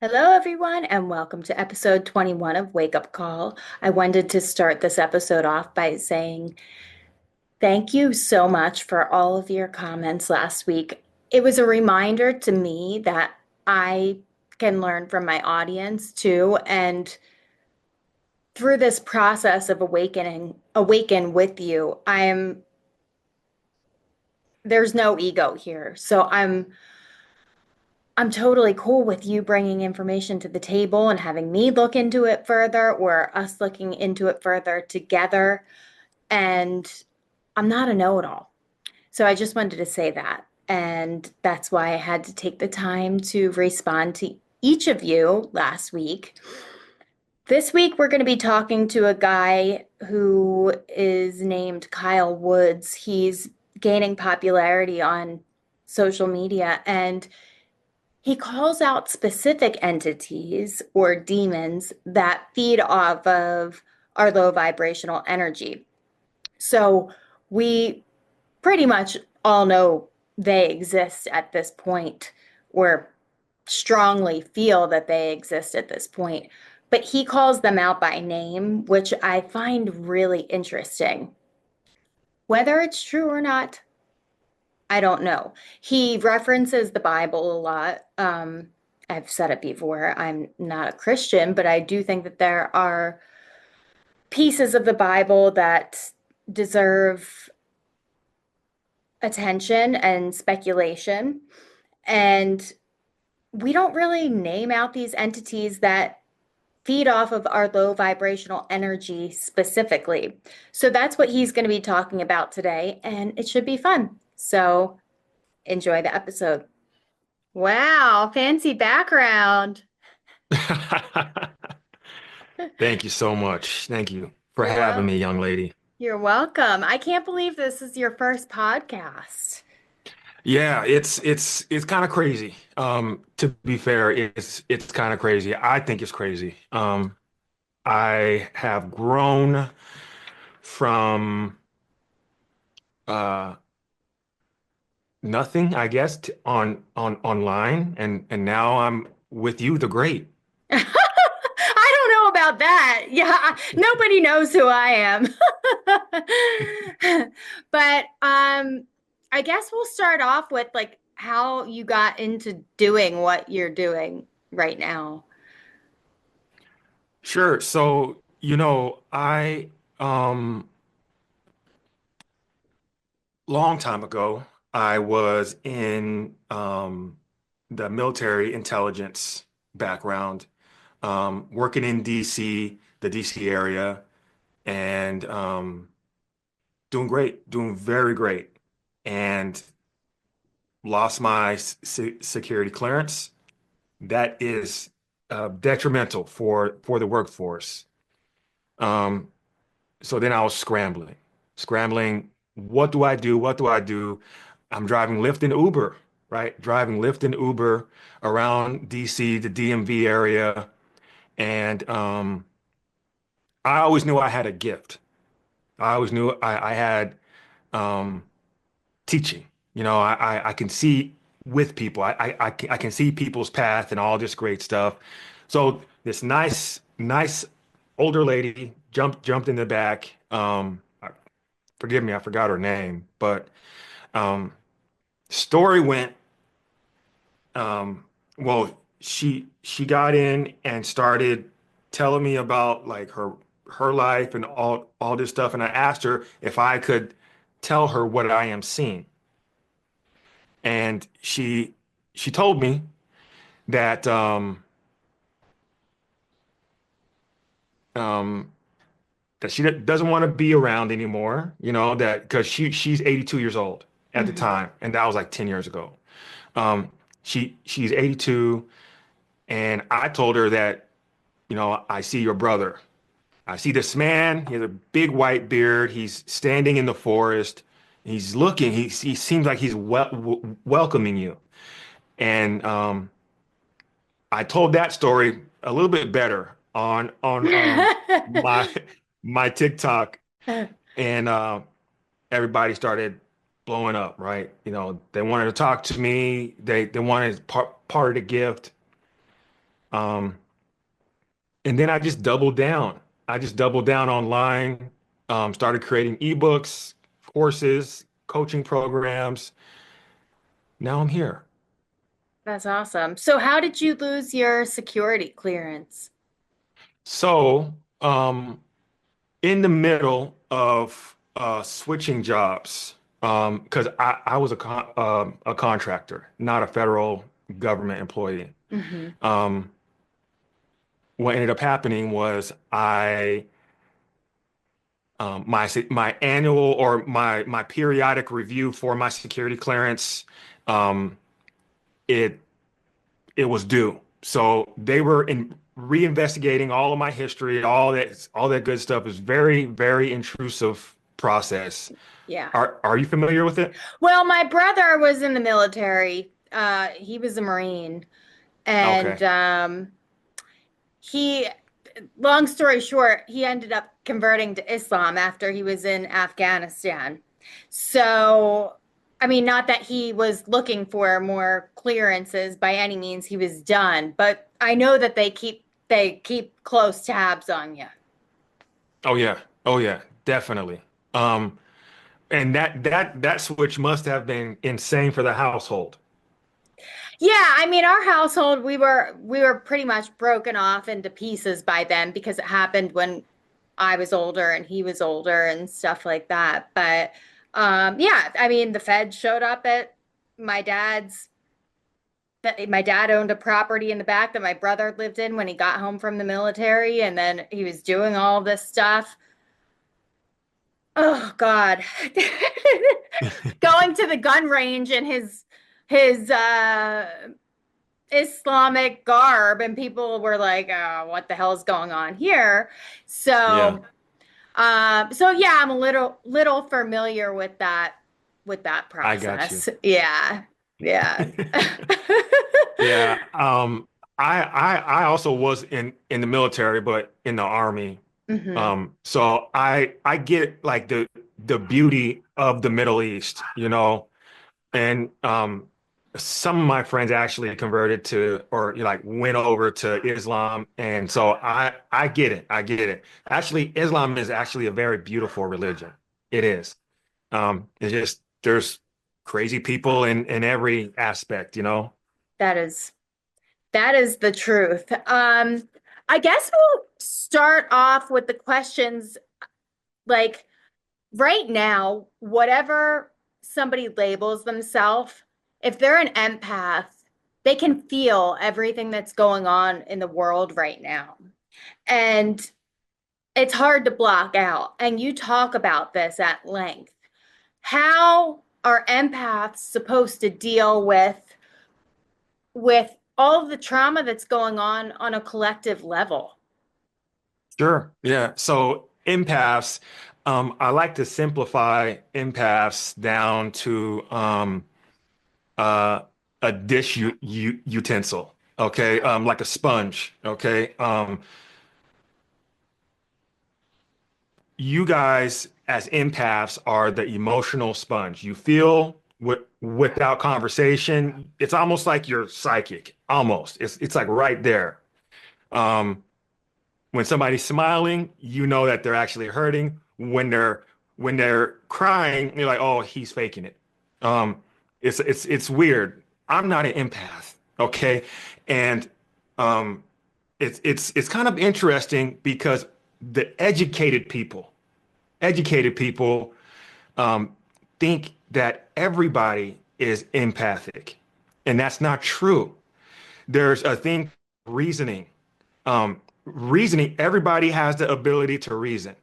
Hello, everyone, and welcome to episode 21 of Wake Up Call. I wanted to start this episode off by saying thank you so much for all of your comments last week. It was a reminder to me that I can learn from my audience too. And through this process of awaken with you, there's no ego here. So I'm totally cool with you bringing information to the table and having me look into it further or us looking into it further together. And I'm not a know-it-all. So I just wanted to say that. And that's why I had to take the time to respond to each of you last week. This week, we're going to be talking to a guy who is named Kyle Woods. He's gaining popularity on social media, and he calls out specific entities or demons that feed off of our low vibrational energy. So we pretty much all know they exist at this point, or strongly feel that they exist at this point. But he calls them out by name, which I find really interesting. Whether it's true or not, I don't know. He references the Bible a lot. I've said it before, I'm not a Christian, but I do think that there are pieces of the Bible that deserve attention and speculation. And we don't really name out these entities that feed off of our low vibrational energy specifically. So that's what he's going to be talking about today, and it should be fun. So enjoy the episode. Wow, fancy background. Thank you so much. Thank you for You're having wel me, young lady. you're welcome. I can't believe this is your first podcast. Yeah, it's kind of crazy. To be fair, it's kind of crazy. I think it's crazy. I have grown from uh nothing, I guess, on online, and now I'm with you, the great. I don't know about that. Yeah, nobody knows who I am. But I guess we'll start off with like how you got into doing what you're doing right now. Sure. So, I long time ago, I was in the military intelligence background, working in DC, the DC area, and doing great, doing very great, and lost my security clearance. That is detrimental for the workforce. Um, so then I was scrambling. What do I do? What do I do? I'm driving Lyft and Uber, right? Driving Lyft and Uber around DC, the DMV area. And I always knew I had a gift. I always knew I had um, teaching. I can see with people. I can see people's path and all this great stuff. So this nice older lady jumped in the back. Forgive me, I forgot her name, but um, story went. Well, she got in and started telling me about like her life and all this stuff, and I asked her if I could tell her what I am seeing, and she told me that um, that she doesn't want to be around anymore, that because she's 82 years old at the Hmm. time, and that was like 10 years ago. She's 82, and I told her that, I see your brother. I see this man. He has a big white beard. He's standing in the forest. He's looking. He seems like he's welcoming you. And I told that story a little bit better on my my TikTok, and everybody started blowing up. Right? They wanted to talk to me. They wanted part of the gift. Um, and then I just doubled down. I just doubled down online, started creating ebooks, courses, coaching programs. Now I'm here. That's awesome. So how did you lose your security clearance? So, in the middle of switching jobs, because I was a contractor, not a federal government employee. Hmm. Um, what ended up happening was my annual or my periodic review for my security clearance, um, it it was due. So they were in reinvestigating all of my history, all that good stuff. Is very, very intrusive process. Yeah. Are you familiar with it? Well, my brother was in the military. He was a Marine, and Okay. he, long story short, he ended up converting to Islam after he was in Afghanistan. So, I mean, not that he was looking for more clearances by any means, he was done, but I know that they keep close tabs on you. Oh yeah. Oh yeah. Definitely. Um, and that switch must have been insane for the household. Yeah, I mean, our household, we were pretty much broken off into pieces by then because it happened when I was older and he was older and stuff like that. But yeah, I mean, the Fed showed up at my dad's. My dad owned a property in the back that my brother lived in when he got home from the military, and then he was doing all this stuff. Oh God. Going to the gun range in his Islamic garb, and people were like, oh, what the hell is going on here? Yeah, So yeah, I'm a little familiar with that I got you. process. Yeah. Yeah. Yeah. I also was in the military, but in the army. Hmm. So I get like the beauty of the Middle East, and some of my friends actually converted to or like went over to Islam, and so I get it. I get it. Actually, Islam is actually a very beautiful religion. It is. It's just there's crazy people in every aspect. That is that is the truth. I guess we'll start off with the questions like right now, whatever somebody labels themselves, if they're an empath, they can feel everything that's going on in the world right now. And it's hard to block out. And you talk about this at length. How are empaths supposed to deal with all of the trauma that's going on a collective level? Sure. Yeah. So empaths, I like to simplify empaths down to uh, a dish utensil. Okay. Like a sponge. Okay. You guys as empaths are the emotional sponge. You feel without conversation. It's almost like you're psychic. Almost. It's like right there. Um, when somebody's smiling, you know that they're actually hurting. When they're crying, you're like, oh, he's faking it. Um, it's weird. I'm not an empath, okay? And um, it's kind of interesting because the educated people um, think that everybody is empathic, and that's not true. There's a thing, reasoning. Reasoning, everybody has the ability to reason.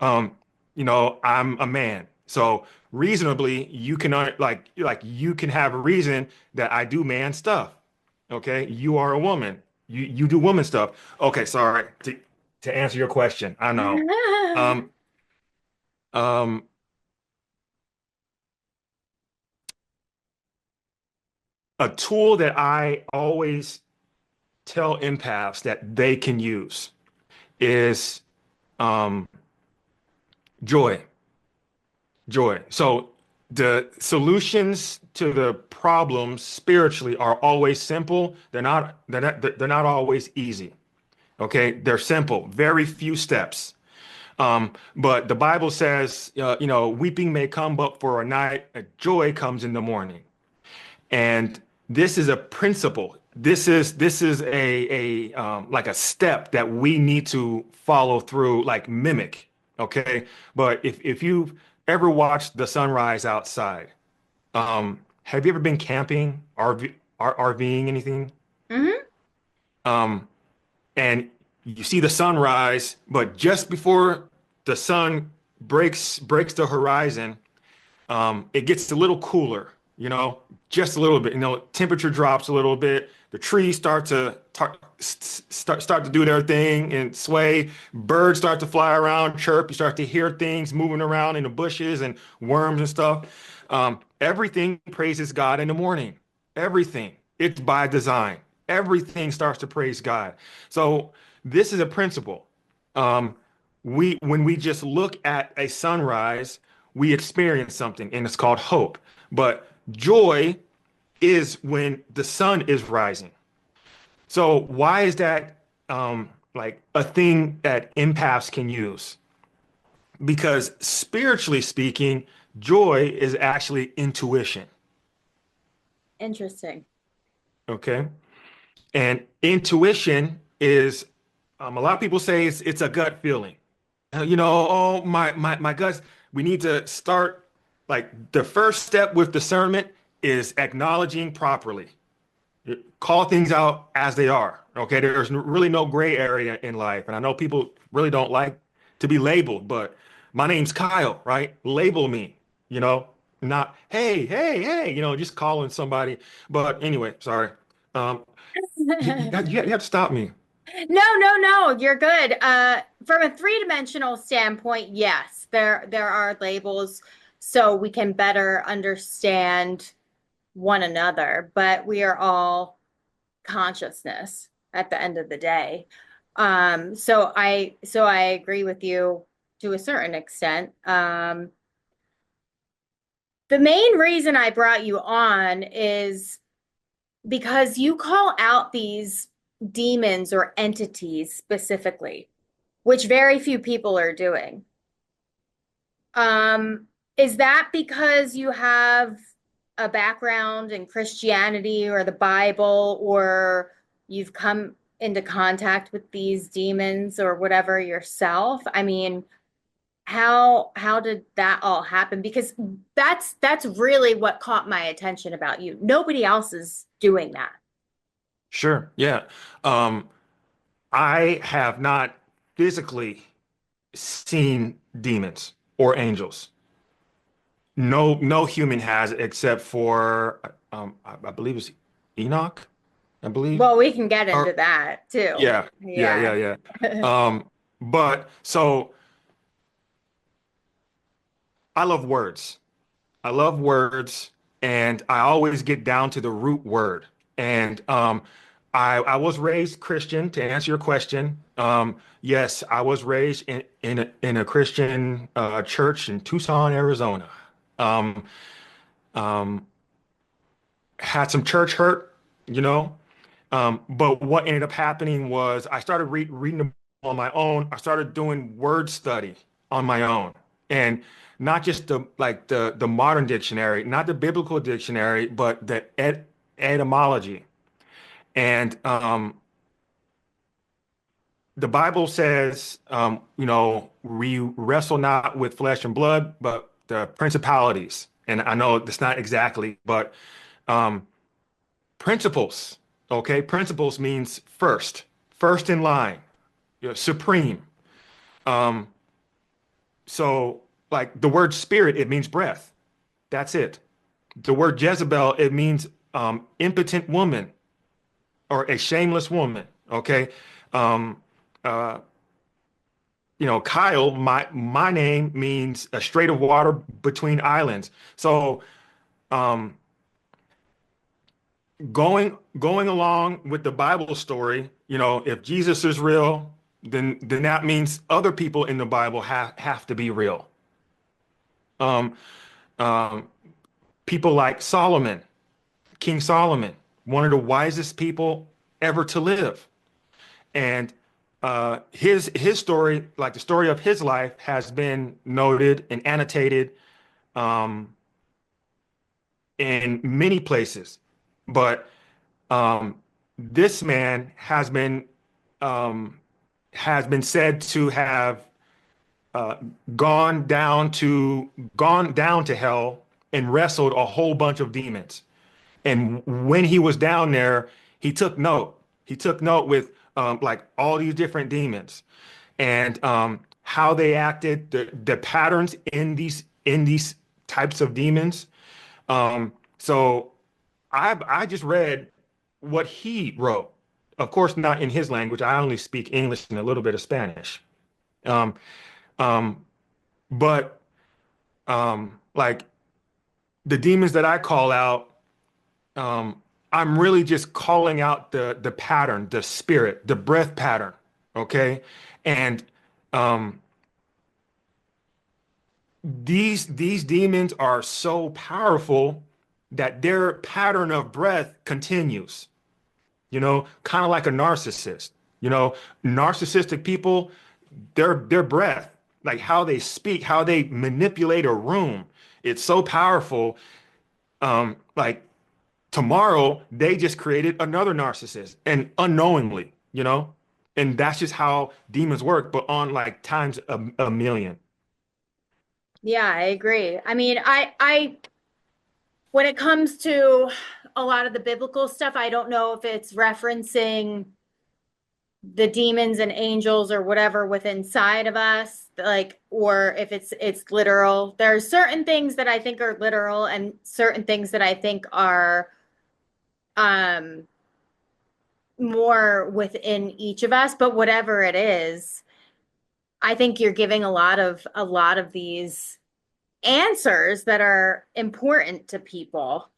Um, I'm a man, so reasonably, you can like you can have a reason that I do man stuff. Okay, you are a woman. You do woman stuff. Okay, sorry. To answer your question, I know. Um, um, a tool that I always tell empaths that they can use is um, joy. Joy. So The solutions to the problems spiritually are always simple. They're not always easy. Okay, they're simple, very few steps. But the Bible says, weeping may come, but for a night, joy comes in the morning. And this is a principle. This is a like a step that we need to follow through, like mimic. Okay, but if you've ever watched the sunrise outside, have you ever been camping, RVing, anything? Hmm. Um, and you see the sunrise, but just before the sun breaks the horizon, it gets a little cooler, just a little bit. Temperature drops a little bit. The trees start to do their thing and sway. Birds start to fly around, chirp. You start to hear things moving around in the bushes and worms and stuff. Everything praises God in the morning. Everything. It's by design. Everything starts to praise God. So this is a principle. Um, when we just look at a sunrise, we experience something, and it's called hope. But joy is when the sun is rising. So why is that like a thing that empaths can use? Because spiritually speaking, joy is actually intuition. Interesting. Okay. And intuition is, a lot of people say it's a gut feeling. Oh, my guts. We need to start, like, the first step with discernment is acknowledging properly. Call things out as they are. Okay, there's really no gray area in life, and I know people really don't like to be labeled, but my name's Kyle, right? Label me, you know, not hey, hey, hey, just calling somebody. But anyway, sorry. Um, you have to stop me. No, no, no, you're good. From a three-dimensional standpoint, yes, there are labels so we can better understand one another, but we are all consciousness at the end of the day. So I agree with you to a certain extent. The main reason I brought you on is because you call out these demons or entities specifically, which very few people are doing. Is that because you have a background in Christianity or the Bible, or you've come into contact with these demons or whatever yourself? I mean, how did that all happen? Because that's really what caught my attention about you. Nobody else is doing that. Sure, yeah. Um, I have not physically seen demons or angels. No human has except for I believe it's Enoch, I believe. Well, we can get into Or that too. yeah, yeah, yeah, Yeah. yeah. But so I love words. I love words, and I always get down to the root word. And I was raised Christian. To answer your question, yes, I was raised in a Christian church in Tucson, Arizona. Um, um, had some church hurt, you know. But what ended up happening was I started reading the Bible on my own. I started doing word study on my own, and not just the modern dictionary, not the biblical dictionary, but the etymology. And the Bible says, we wrestle not with flesh and blood, but the principalities. And I know that's not exactly, but um, principles. Okay, principles means first in line, supreme. Um, so like the word spirit, it means breath. That's it. The word Jezebel, it means impotent woman or a shameless woman. Okay. Um, uh, Kyle, my name means a strait of water between islands. So um, going along with the Bible story, if Jesus is real, then that means other people in the Bible have to be real. Um, People like Solomon, King Solomon, one of the wisest people ever to live. And his story, like the story of his life, has been noted and annotated um, in many places. But um, this man um, has been said to have uh, gone down to gone down to hell and wrestled a whole bunch of demons. And when he was down there, he took note. He took note with like all these different demons and how they acted, the patterns in these types of demons. So I just read what he wrote. Of course, not in his language. I only speak English and a little bit of Spanish. Um, um, but like the demons that I call out, um, I'm really just calling out the pattern, the spirit, the breath pattern. Okay, and um, these demons are so powerful that their pattern of breath continues. Kind of like a narcissist. Narcissistic people, their breath, like how they speak, how they manipulate a room, it's so powerful. Like tomorrow, they just created another narcissist and unknowingly. And that's just how demons work, but on like times a million. Yeah, I agree. I mean, when it comes to a lot of the biblical stuff, I don't know if it's referencing the demons and angels or whatever within inside of us, like, or if it's literal. There's certain things that I think are literal and certain things that I think are um more within each of us, but whatever it is, I think you're giving a lot of these answers that are important to people.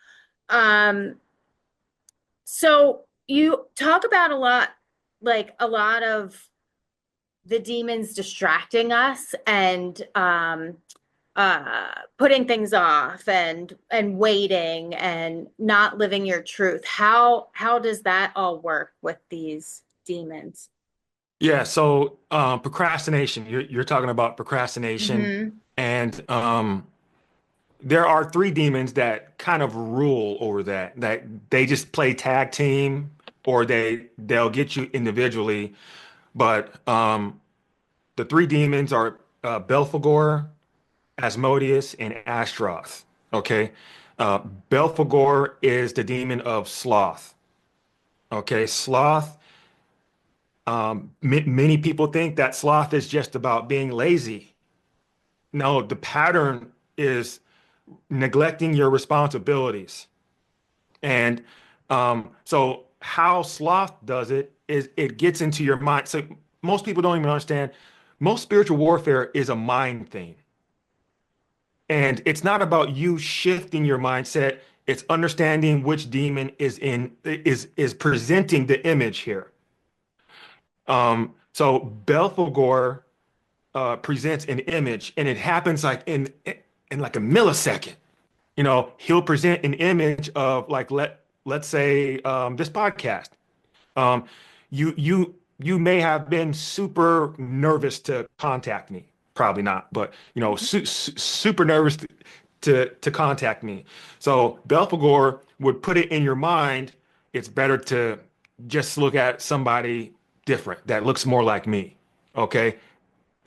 Um, so you talk about a lot, like a lot of the demons distracting us and putting things off and waiting and not living your truth. How does that all work with these demons? Yeah, so procrastination, you're talking about procrastination, Hmm. and there are three demons that kind of rule over that they just play tag team or they'll get you individually. But the three demons are Belphegor, Asmodeus, and Ashtaroth. Okay. Uh, Belphegor is the demon of sloth. Okay. Sloth. Many people think that sloth is just about being lazy. No, the pattern is neglecting your responsibilities. And so, how sloth does it is it gets into your mind. So, most people don't even understand. Most spiritual warfare is a mind thing. And it's not about you shifting your mindset. It's understanding which demon is presenting the image here. So Belphegor presents an image, and it happens like in like a millisecond. He'll present an image of like let's say this podcast. Um, you may have been super nervous to contact me. Probably not, but super nervous to contact me. So Belphegor would put it in your mind. It's better to just look at somebody different that looks more like me. Okay,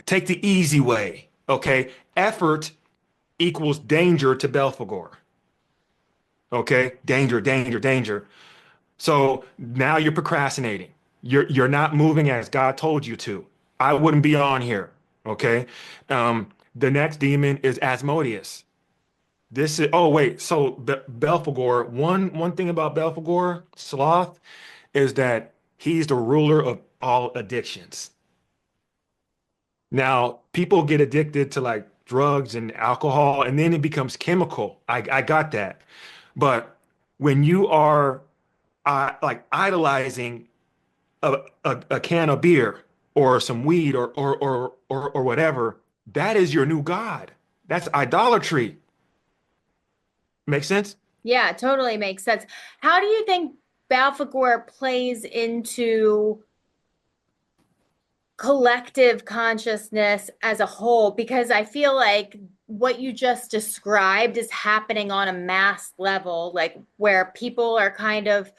take the easy way. Okay, effort equals danger to Belphegor. Okay, danger, danger, danger. So now you're procrastinating. You're not moving as God told you to. I wouldn't be on here. Okay. The next demon is Asmodeus. This is oh wait, so Belphegor, one thing about Belphegor, sloth, is that he's the ruler of all addictions. Now, people get addicted to like drugs and alcohol, and then it becomes chemical. I got that. But when you are like idolizing a can of beer or some weed or whatever, that is your new god. That's idolatry. Make sense? Yeah, totally makes sense. How do you think Balfagor plays into collective consciousness as a whole? Because I feel like what you just described is happening on a mass level, like where people are kind of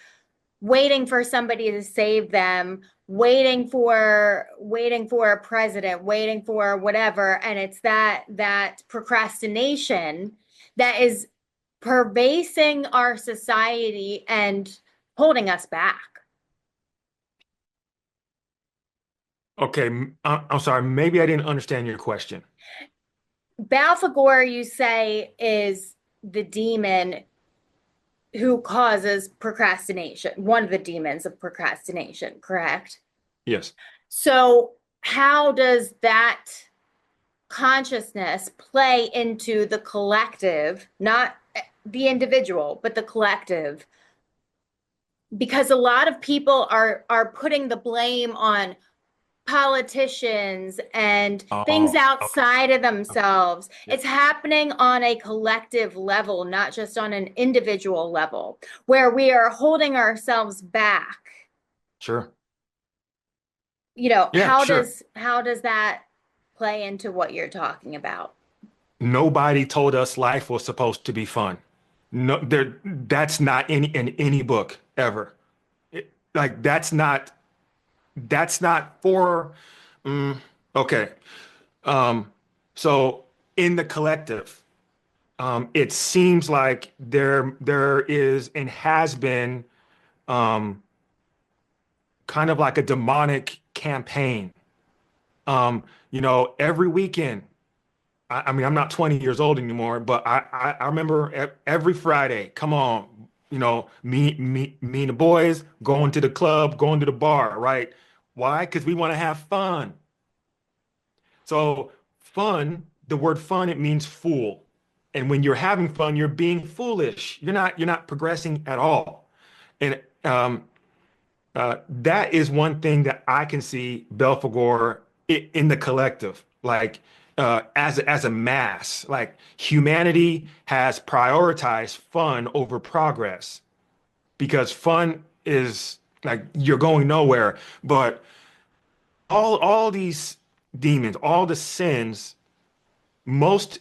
waiting for somebody to save them, waiting for a president, waiting for whatever, and it's that procrastination that is pervasing our society and holding us back. Okay, I'm sorry. Maybe I didn't understand your question. Balfagor, you say, is the demon who causes procrastination, one of the demons of procrastination, correct? Yes. So, how does that consciousness play into the collective, not the individual, but the collective? Because a lot of people are putting the blame on politicians and things Oh, okay. outside of Okay. themselves. Yeah. It's happening on a collective level, not just on an individual level, where we are holding ourselves back. Sure. Yeah, How sure. does that play into what you're talking about? Nobody told us life was supposed to be fun. No, that's not in any book ever. Like that's not for okay. Um, so in the collective, it seems like there is and has been um kind of like a demonic campaign. Every weekend. I mean, I'm not 20 years old anymore, but I remember every Friday, come on, me and the boys going to the club, going to the bar, right? Why? Because we want to have fun. So fun, the word fun, it means fool. And when you're having fun, you're being foolish. You're not progressing at all. And that is one thing that I can see Belfagor in the collective, like as a mass, like humanity has prioritized fun over progress because fun is like you're going nowhere. But all these demons, all the sins, most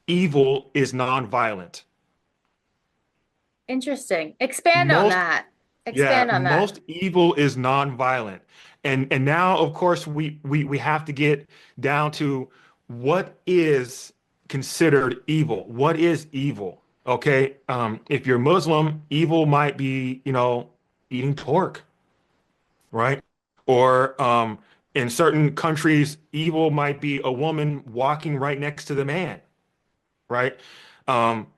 evil is nonviolent. Interesting. Expand on Most that. Yeah, Expand on that. most evil is nonviolent. And now of course we have to get down to what is considered evil. What is evil? Okay. If you're Muslim, evil might be, eating pork, right? Or in certain countries, evil might be a woman walking right next to the man, right? Um,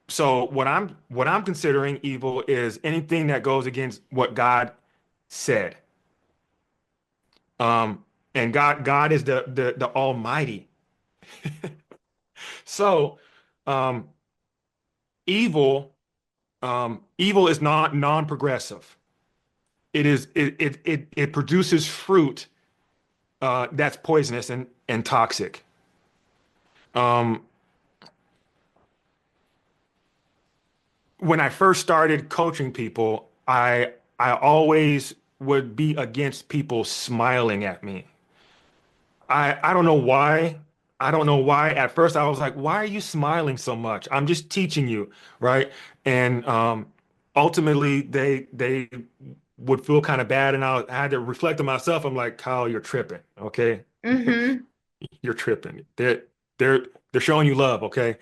so what I'm considering evil is anything that goes against what God said. And God is the Almighty. So um, evil is not non-progressive. It produces fruit that's poisonous and toxic. Um, when I first started coaching people, I always would be against people smiling at me. I don't know why. I don't know why. At first, I was like, "Why are you smiling so much? I'm just teaching you, right?" And ultimately, they would feel kind of bad, and I had to reflect on myself. I'm like, "Kyle, you're tripping, okay? Mm-hmm. You're tripping. They're they're showing you love, okay?"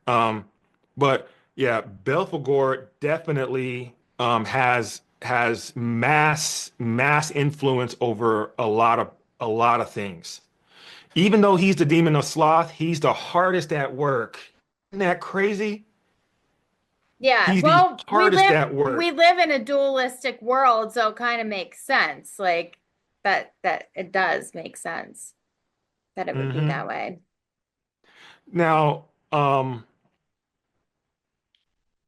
Um, but yeah, Belfagor definitely has mass influence over a lot of things. Even though he's the demon of sloth, he's the hardest at work. Isn't that crazy? Yeah, He's the well, we hardest live at we work. live in a dualistic world, so it kind of makes sense. Like that it does make sense that it would be Hmm. that way. Now,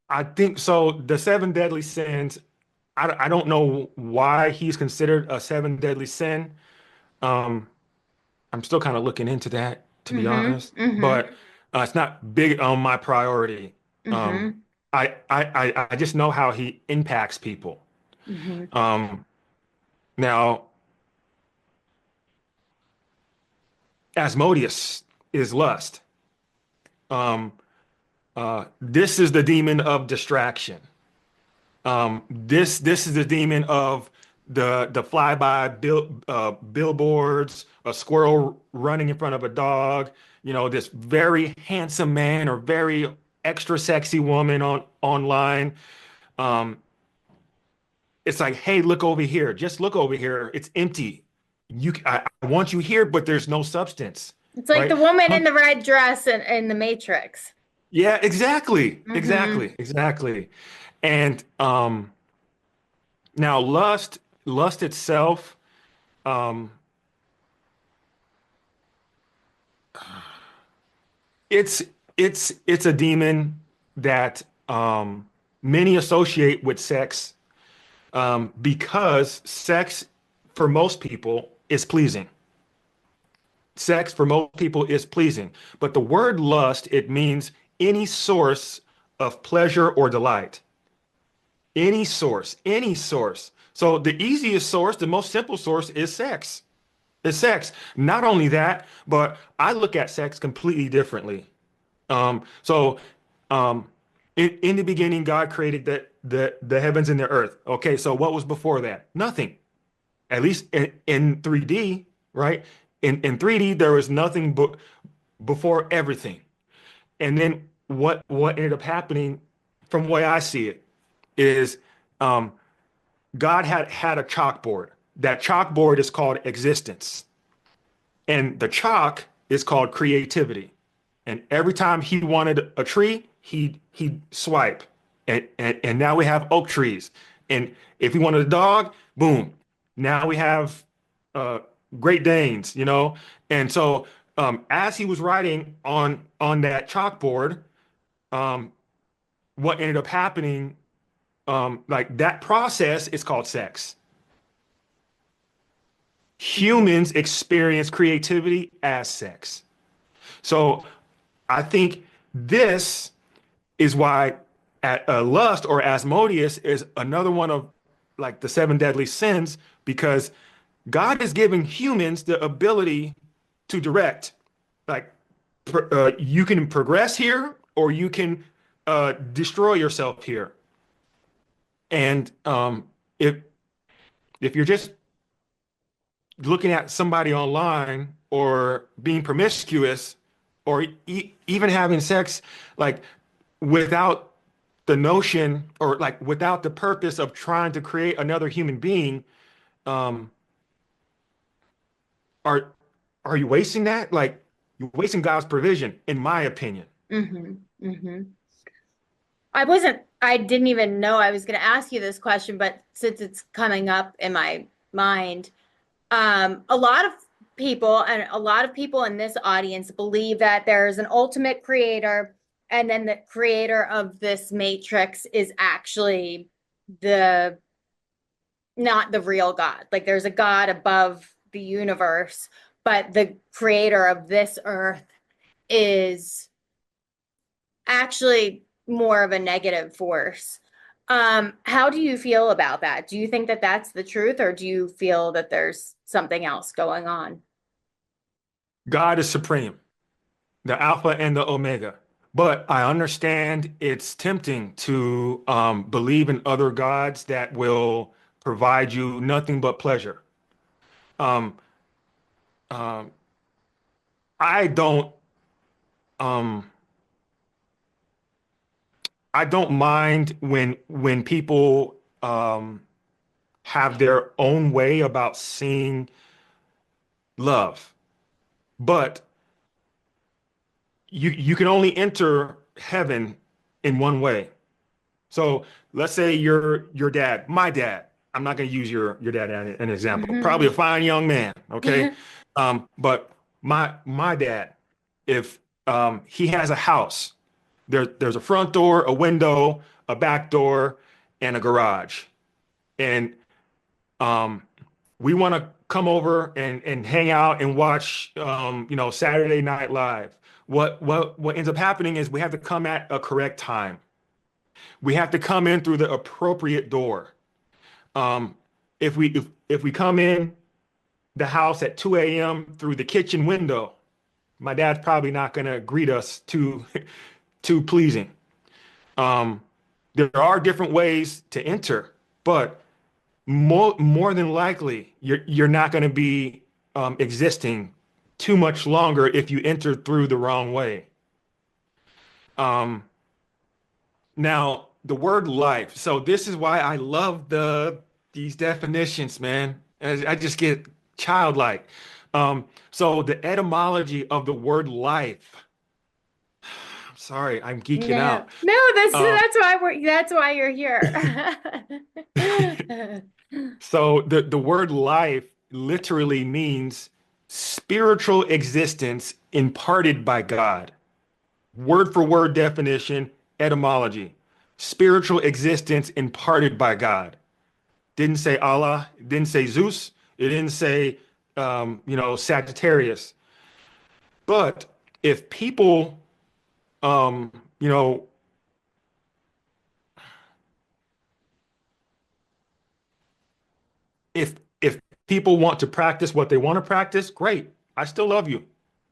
I think so. The seven deadly sins, I don't know why he's considered a seven deadly sin. Um, I'm still kind of looking into that, to be Mm-hmm. honest, Mm-hmm. but it's not big on my priority. Um, Mm-hmm. I just know how he impacts people. Mm-hmm. Um, Now, Asmodeus is lust. Um, this is the demon of distraction. This is the demon of the flyby billboards, a squirrel running in front of a dog, this very handsome man or very extra sexy woman online. Um, it's like, hey, look over here. Just look over here. It's empty. I want you here, but there's no substance, It's like the right? woman in the red dress in the Matrix. Yeah, exactly, Mm-hmm. exactly, exactly. And now lust itself, um, it's it's a demon that many associate with sex because sex for most people is pleasing. Sex for most people is pleasing, but the word lust, it means any source of pleasure or delight. Any source, any source. So the easiest source, the most simple source is sex. It's sex. Not only that, but I look at sex completely differently. So in the beginning, God created the heavens and the earth. Okay, so what was before that? Nothing. At least in 3D, right? In 3D, there was nothing but before everything. And then what ended up happening, from the way I see it, is um, God had a chalkboard. That chalkboard is called existence, and the chalk is called creativity. And every time he wanted a tree, he'd swipe, and now we have oak trees. And if he wanted a dog, boom, now we have uh, Great Danes. And so as he was writing on that chalkboard, um, what ended up happening, like that process is called sex. Humans experience creativity as sex. So I think this is why lust or Asmodeus is another one of like the seven deadly sins, because God is giving humans the ability to direct. Like you can progress here or you can destroy yourself here. And if you're just looking at somebody online or being promiscuous or even having sex, like without the notion or like without the purpose of trying to create another human being, um, are are you wasting that? Like you're wasting God's provision, in my opinion. Mm-hmm. Mm-hmm. I didn't even know I was going to ask you this question, but since it's coming up in my mind, a lot of people and a lot of people in this audience believe that there's an ultimate creator, and then the creator of this matrix is actually the not the real God. Like there's a God above the universe, but the creator of this earth is actually more of a negative force. How do you feel about that? Do you think that that's the truth, or do you feel that there's something else going on? God is supreme, the Alpha and the Omega. But I understand it's tempting to believe in other gods that will provide you nothing but pleasure. Um, um, I don't um, I don't mind when people have their own way about seeing love, but you can only enter heaven in one way. So let's say your dad, my dad. I'm not going to use your dad as an example. Probably a Mhm. fine young man, okay? But my dad, if he has a house, there's a front door, a window, a back door, and a garage, and um, we want to come over and hang out and watch Saturday Night Live. What ends up happening is we have to come at a correct time. We have to come in through the appropriate door. Um, if we come in the house at 2 a.m. through the kitchen window, my dad's probably not going to greet us too too pleasing. Um, there are different ways to enter, but more than likely, you're not going to be existing too much longer if you enter through the wrong way. Um, Now, the word life. So this is why I love these definitions, man. I just get childlike. So the etymology of the word life. I'm sorry, I'm geeking No, out. no, Um, that's why you're here. so the word life literally means spiritual existence imparted by God. Word for word definition, etymology. Spiritual existence imparted by God. Didn't say Allah, didn't say Zeus, it didn't say, Sagittarius. But if people, um, you know, if people want to practice what they want to practice, great. I still love you.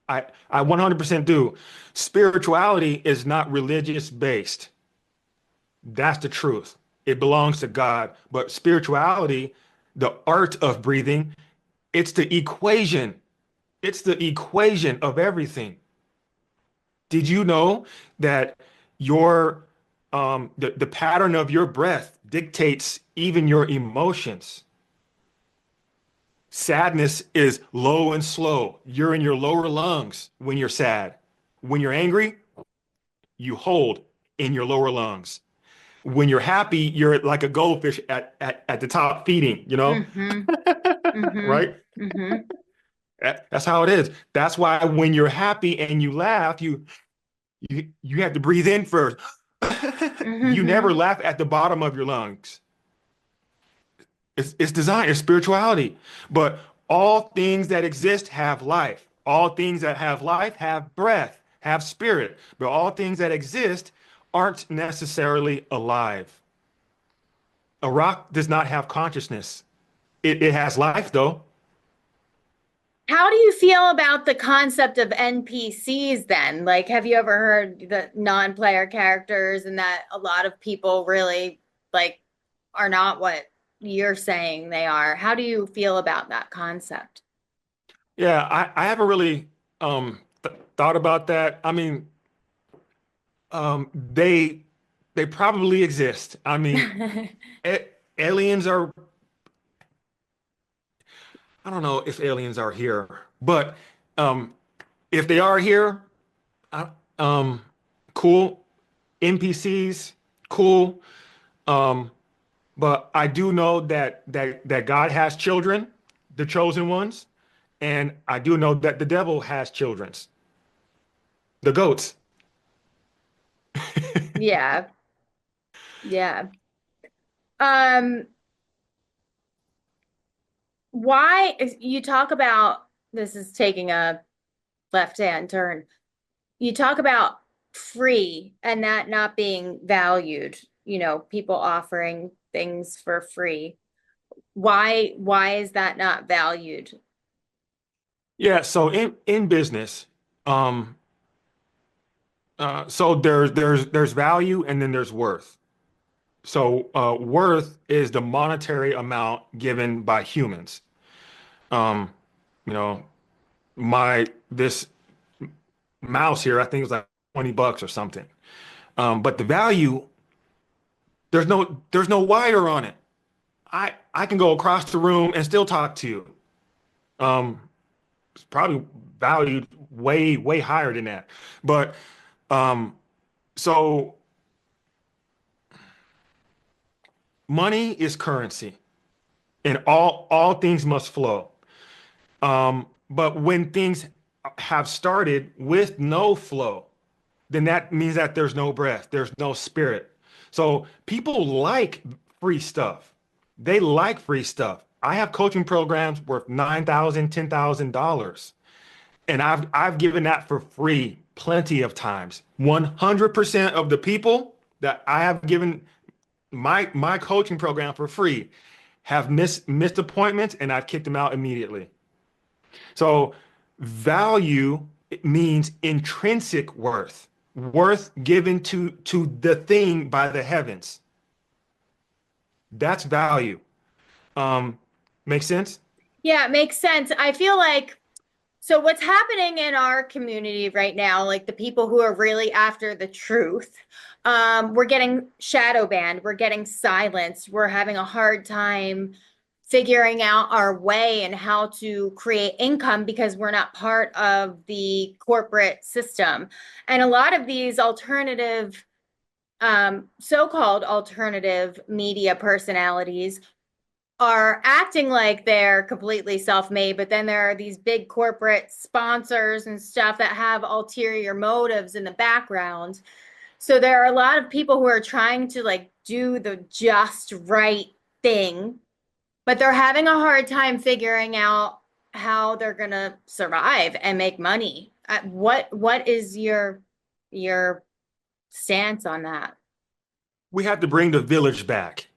I 100% do. Spirituality is not religious based. That's the truth. It belongs to God. But spirituality, the art of breathing, it's the equation. It's the equation of everything. Did you know that the pattern of your breath dictates even your emotions? Sadness is low and slow. You're in your lower lungs when you're sad. When you're angry, you hold in your lower lungs. When you're happy, you're like a goldfish at the top feeding, Mm-hmm. Mm-hmm. right? Mm-hmm. That's how it is. That's why when you're happy and you laugh, you have to breathe in first. You Mm-hmm. never laugh at the bottom of your lungs. It's design, it's spirituality. But all things that exist have life. All things that have life have breath, have spirit. But all things that exist aren't necessarily alive. A rock does not have consciousness. It has life, though. How do you feel about the concept of NPCs then? Like, have you ever heard the non-player characters and that a lot of people really like are not what you're saying they are? How do you feel about that concept? Yeah, I haven't really thought about that. I mean, they probably exist. I mean, a aliens are, I don't know if aliens are here, but um, if they are here, uh, um, cool. NPCs, cool. Um, but I do know that God has children, the chosen ones, and I do know that the devil has childrens, the goats. Yeah, yeah. Um, why you talk about this is taking a left-hand turn. You talk about free and that not being valued, people offering things for free. Why is that not valued? Yeah, so in business, um, so there's value and then there's worth. So worth is the monetary amount given by humans. Um, you know, my this mouse here, I think it's like $20 or something. But the value, there's no wire on it. I can go across the room and still talk to you. Um, it's probably valued way higher than that. But um, so money is currency, and all things must flow. But when things have started with no flow, then that means that there's no breath, there's no spirit. So people like free stuff. They like free stuff. I have coaching programs worth $9,000, $10,000, and I've given that for free plenty of times. 100% of the people that I have given my coaching program for free have missed appointments, and I've kicked them out immediately. So value means intrinsic worth, worth given to the thing by the heavens. That's value. Um, Make sense? Yeah, it makes sense. I feel like so what's happening in our community right now, like the people who are really after the truth, we're getting shadow banned, we're getting silenced, we're having a hard time figuring out our way and how to create income because we're not part of the corporate system. And a lot of these alternative, so-called alternative media personalities are acting like they're completely self-made, but then there are these big corporate sponsors and stuff that have ulterior motives in the background. So there are a lot of people who are trying to like do the just right thing, but they're having a hard time figuring out how they're gonna survive and make money. What is your stance on that? We have to bring the village back.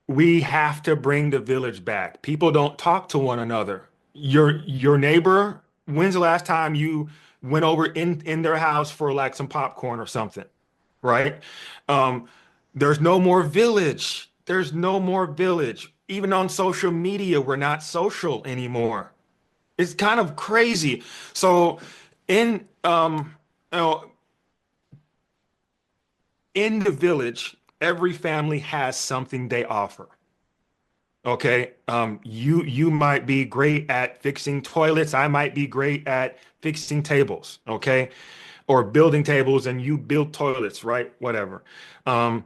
We have to bring the village back. People don't talk to one another. Your neighbor, when's the last time you went over in their house for like some popcorn or something, right? Um, there's no more village. There's no more village. Even on social media, we're not social anymore. It's kind of crazy. So in you know, in the village, every family has something they offer. Okay. You might be great at fixing toilets. I might be great at fixing tables. Okay. Or building tables and you build toilets, right? Whatever. Um,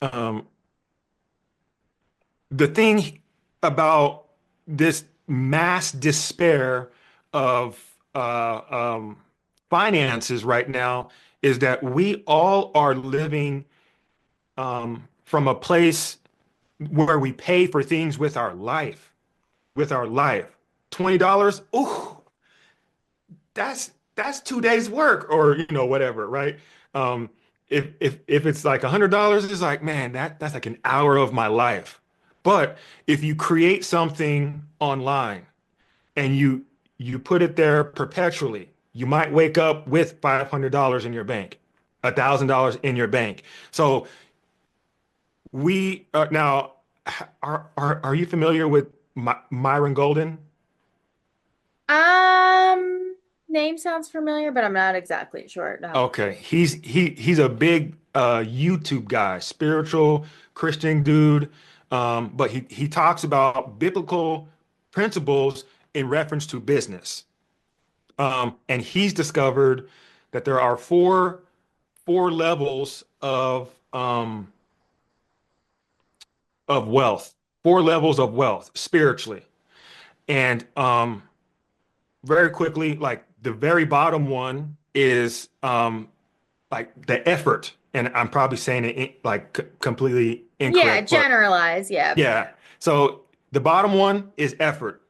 um, the thing about this mass despair of finances right now is that we all are living from a place where we pay for things with our life, with our life. $20, ooh, that's 2 days work or whatever, right? Um, if it's like $100, it's like, man, that's like an hour of my life. But if you create something online and you put it there perpetually, you might wake up with $500 in your bank, $1,000 in your bank. So we now are you familiar with Myron Golden? Name sounds familiar, but I'm not exactly sure. No. Okay, he's a big YouTube guy, spiritual Christian dude, but he talks about biblical principles in reference to business, and he's discovered that there are four levels of wealth, four levels of wealth spiritually, and very quickly, like the very bottom one is like the effort, and I'm probably saying it like completely Yeah, incorrect, but generalize. Yeah. yeah. So the bottom one is effort.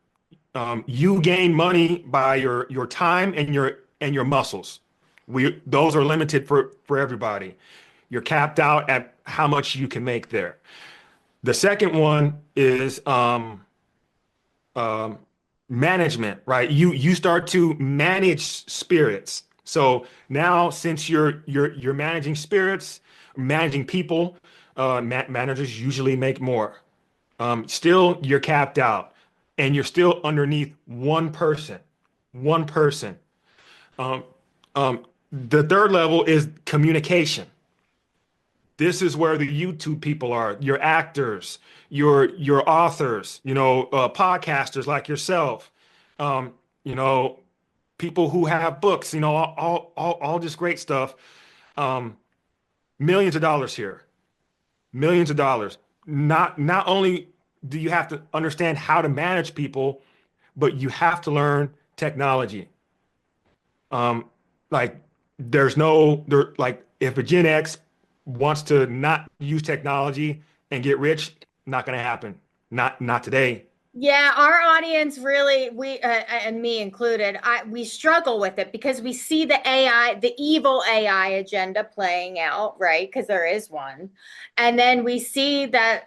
You gain money by your time and your muscles. We those are limited for everybody. You're capped out at how much you can make there. The second one is um, management, right? You start to manage spirits. So now, since you're managing spirits, managing people, managers usually make more. Still, you're capped out, and you're still underneath one person. One person. Um, the third level is communication. This is where the YouTube people are, your actors, your authors, podcasters like yourself, um, you know, people who have books, all this great stuff. Um, Millions of dollars here, millions of dollars. Not only do you have to understand how to manage people, but you have to learn technology. Um, like there's no there like if a Gen X wants to not use technology and get rich, not gonna happen. Not today. Yeah, our audience really, we and me included, we struggle with it because we see the AI, the evil AI agenda playing out, right? Because there is one. And then we see that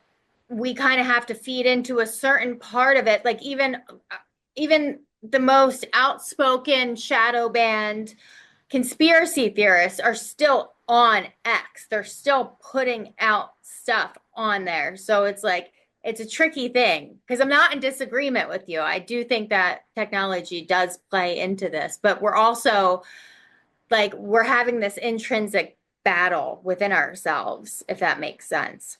we kind of have to feed into a certain part of it, like even the most outspoken shadow banned conspiracy theorists are still on X. They're still putting out stuff on there. So it's like, it's a tricky thing because I'm not in disagreement with you. I do think that technology does play into this, but we're also like, we're having this intrinsic battle within ourselves, if that makes sense.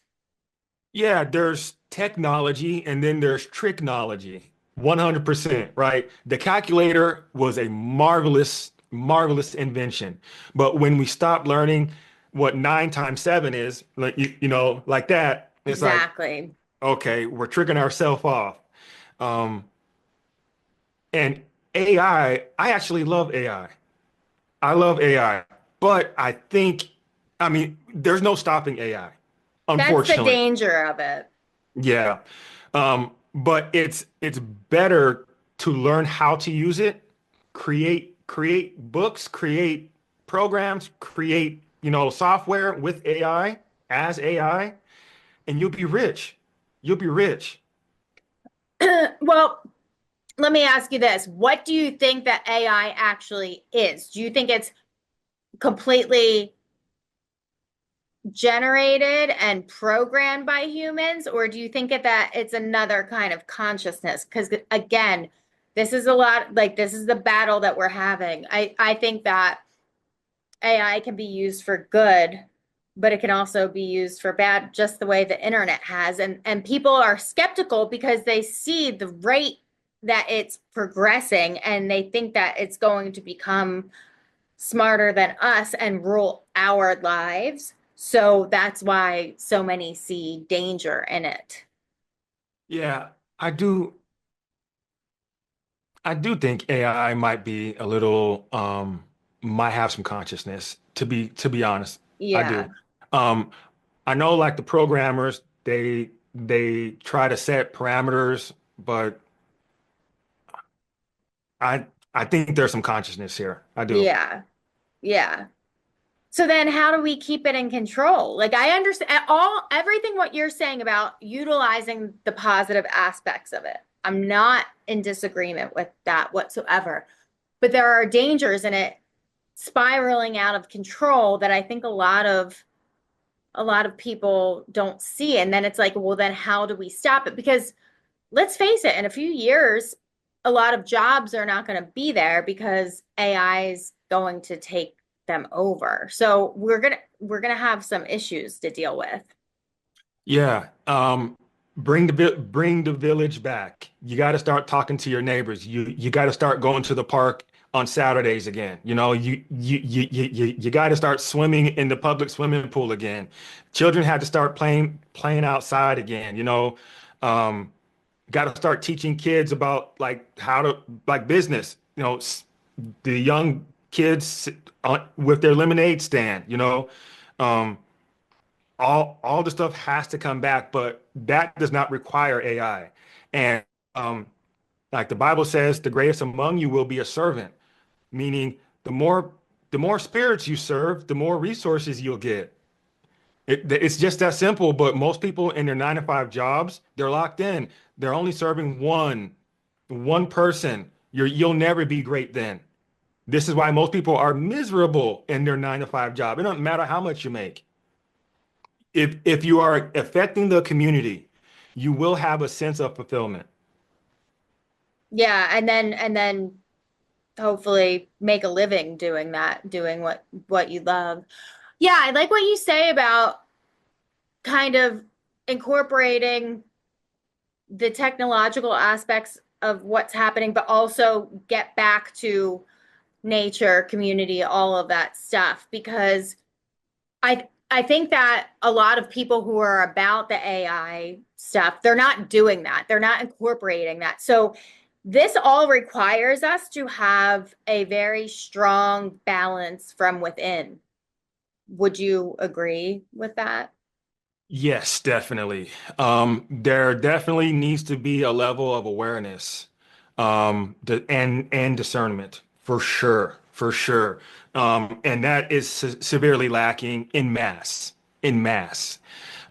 Yeah, there's technology and then there's tricknology. 100%, right? The calculator was a marvelous, marvelous invention. But when we stop learning what 9 times 7 is, like like that, it's like, Exactly. okay, we're tricking ourselves off. Um, and I actually love AI. I love AI, but I mean, there's no stopping AI, That's the unfortunately. danger of it. Yeah. But it's better to learn how to use it, create books, create programs, create, software with AI as AI, and you'll be rich. You'll be rich. Well, let me ask you this. What do you think that AI actually is? Do you think it's completely generated and programmed by humans, or do you think that it's another kind of consciousness? Because again, this is a lot like this is the battle that we're having. I think that AI can be used for good, but it can also be used for bad, just the way the internet has. And people are skeptical because they see the rate that it's progressing and they think that it's going to become smarter than us and rule our lives. So that's why so many see danger in it. Yeah, I do I do think AI might be a little might have some consciousness to be honest. I Yeah. do. Um I know like the programmers, they try to set parameters, but I I think there's some consciousness here. I do. Yeah. Yeah. So then how do we keep it in control? Like I understand everything what you're saying about utilizing the positive aspects of it. I'm not in disagreement with that whatsoever. But there are dangers in it spiraling out of control that I think a lot of people don't see. And then it's like, well, then how do we stop it? Because let's face it, in a few years, a lot of jobs are not going to be there because AI is going to take them over. So we're gonna have some issues to deal with. Yeah. Bring the village back. You got to start talking to your neighbors. You got to start going to the park on Saturdays again. You got to start swimming in the public swimming pool again. Children had to start playing outside again. Got to start teaching kids about like how to like business. The young kids with their lemonade stand. Um, all the stuff has to come back, but that does not require AI. And um, like the Bible says, the greatest among you will be a servant, meaning the more spirits you serve, the more resources you'll get. It's just that simple. But most people in their 9 to 5 jobs, they're locked in. They're only serving one person. You'll never be great then. This is why most people are miserable in their 9 to 5 job. It doesn't matter how much you make. If you are affecting the community, you will have a sense of fulfillment. Yeah, and then hopefully make a living doing that, doing what you love. Yeah, I like what you say about kind of incorporating the technological aspects of what's happening, but also get back to nature, community, all of that stuff. Because I think that a lot of people who are about the AI stuff, they're not doing that. They're not incorporating that. So this all requires us to have a very strong balance from within. Would you agree with that? Yes, definitely. There definitely needs to be a level of awareness, and discernment for sure. And that is severely lacking in mass, in mass.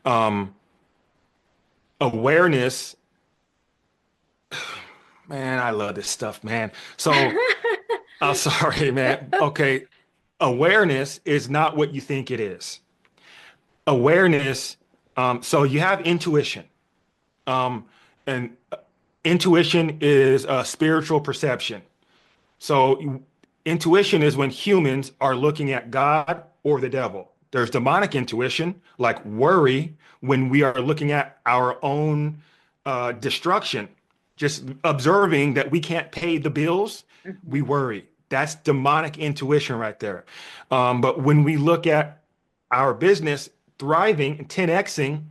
Um, Awareness, man, I love this stuff, man. So, I'm sorry, man. Okay, awareness is not what you think it is. Awareness, so you have intuition. Um, and intuition is a spiritual perception. So intuition is when humans are looking at God or the devil. There's demonic intuition, like worry, when we are looking at our own destruction, just observing that we can't pay the bills, we Mhm. worry. That's demonic intuition right there. But when we look at our business thriving and 10xing,